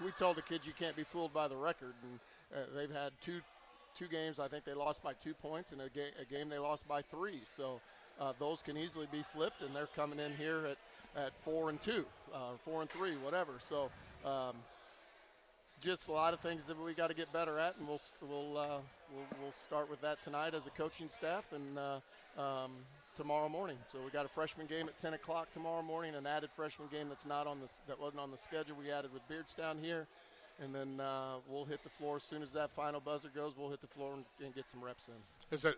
We told the kids you can't be fooled by the record, and they've had two games. I think they lost by 2 points, and a game they lost by 3. So those can easily be flipped, and they're coming in here at 4-2, 4-3, whatever. So just a lot of things that we got to get better at, and we'll start with that tonight as a coaching staff and tomorrow morning. So we got a freshman game at 10 o'clock tomorrow morning, an added freshman game that wasn't on the schedule. We added with Beardstown here, and then we'll hit the floor as soon as that final buzzer goes. We'll hit the floor and get some reps in.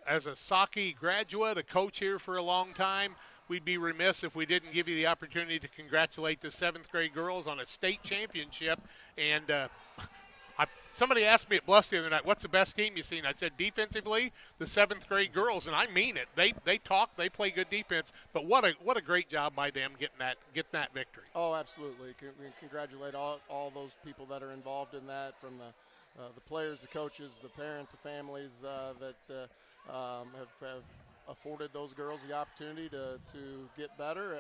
As a Saki graduate, a coach here for a long time, we'd be remiss if we didn't give you the opportunity to congratulate the 7th grade girls on a state championship. And somebody asked me at Bluffs the other night, what's the best team you've seen? I said defensively, the 7th grade girls, and I mean it. They talk, they play good defense, but what a great job by them getting that victory. Oh, absolutely. We congratulate all those people that are involved in that, from the players, the coaches, the parents, the families that have afforded those girls the opportunity to get better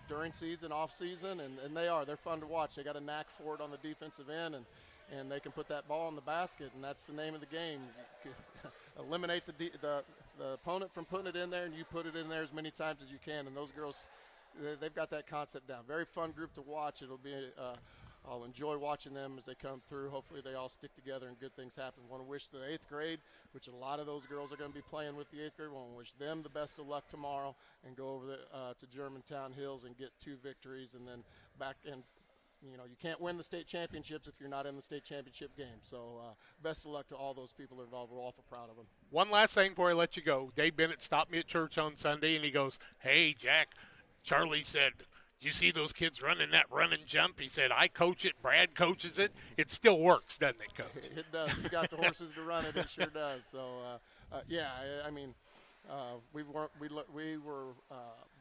during season, off season, and they're fun to watch. They got a knack for it on the defensive end, and they can put that ball in the basket, and that's the name of the game. Eliminate the opponent from putting it in there, and you put it in there as many times as you can. And those girls, they've got that concept down. Very fun group to watch. I'll enjoy watching them as they come through. Hopefully they all stick together and good things happen. Want to wish the 8th grade, which a lot of those girls are going to be playing with the 8th grade, want to wish them the best of luck tomorrow and go over to Germantown Hills and get 2 victories, and then back in. You can't win the state championships if you're not in the state championship game. So best of luck to all those people involved. We're awful proud of them. One last thing before I let you go. Dave Bennett stopped me at church on Sunday, and he goes, "Hey, Jack, Charlie said You see those kids running that run and jump. He said, I coach it, Brad coaches it. It still works, doesn't it, Coach? It does. You got the horses to run it. It sure does. So, we were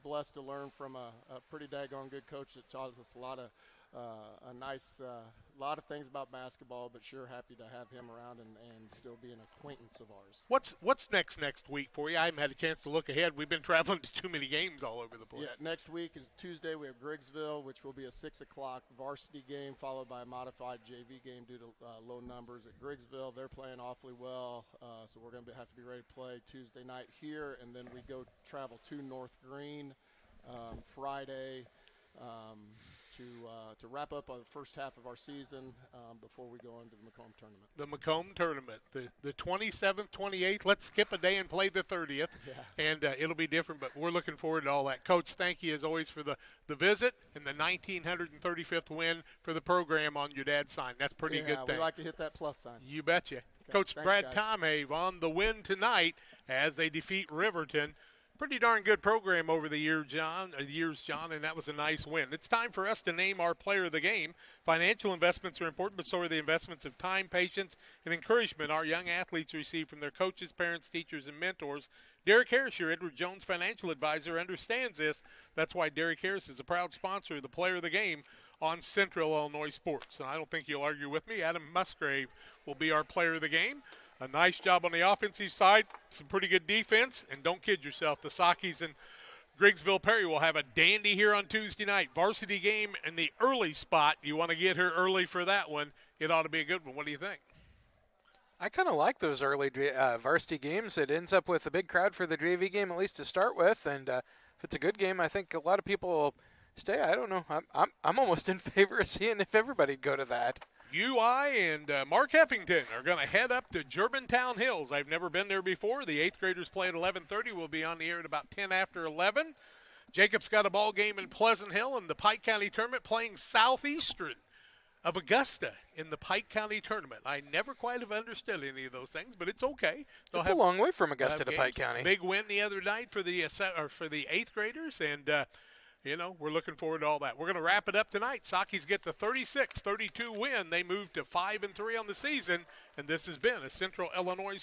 blessed to learn from a pretty daggone good coach that taught us a lot of lot of things about basketball, but sure happy to have him around and still be an acquaintance of ours. What's next week for you? I haven't had a chance to look ahead. We've been traveling to too many games all over the place. Yeah, next week is Tuesday. We have Griggsville, which will be a 6 o'clock varsity game, followed by a modified JV game due to low numbers at Griggsville. They're playing awfully well, so we're going to have to be ready to play Tuesday night here, and then we go travel to North Green Friday. To wrap up the first half of our season before we go into the Macomb tournament. The Macomb tournament, the 27th, 28th. Let's skip a day and play the 30th, and it'll be different, but we're looking forward to all that. Coach, thank you as always for the visit and the 1935th win for the program on your dad's sign. That's pretty good thing. We like to hit that plus sign. You betcha. Okay, Coach thanks, Brad guys. Tomhave on the win tonight as they defeat Riverton. Pretty darn good program over the years, John, and that was a nice win. It's time for us to name our player of the game. Financial investments are important, but so are the investments of time, patience, and encouragement our young athletes receive from their coaches, parents, teachers, and mentors. Derek Harris, your Edward Jones financial advisor, understands this. That's why Derek Harris is a proud sponsor of the player of the game on Central Illinois Sports. And I don't think you'll argue with me. Adam Musgrave will be our player of the game. A nice job on the offensive side, some pretty good defense, and don't kid yourself, the Sockies and Griggsville Perry will have a dandy here on Tuesday night. Varsity game in the early spot. You want to get here early for that one. It ought to be a good one. What do you think? I kind of like those early varsity games. It ends up with a big crowd for the JV game, at least to start with, and if it's a good game, I think a lot of people will stay. I don't know. I'm almost in favor of seeing if everybody'd go to that. UI and Mark Heffington are going to head up to Germantown Hills. I've never been there before. The 8th graders play at 11:30. We'll be on the air at about 10 after 11. Jacob's got a ball game in Pleasant Hill in the Pike County Tournament, playing Southeastern of Augusta in the Pike County Tournament. I never quite have understood any of those things, but it's okay. It's a long way from Augusta to Pike County. Big win the other night for the 8th graders, and we're looking forward to all that. We're going to wrap it up tonight. Sockies get the 36-32 win. They move to 5-3 on the season, and this has been a Central Illinois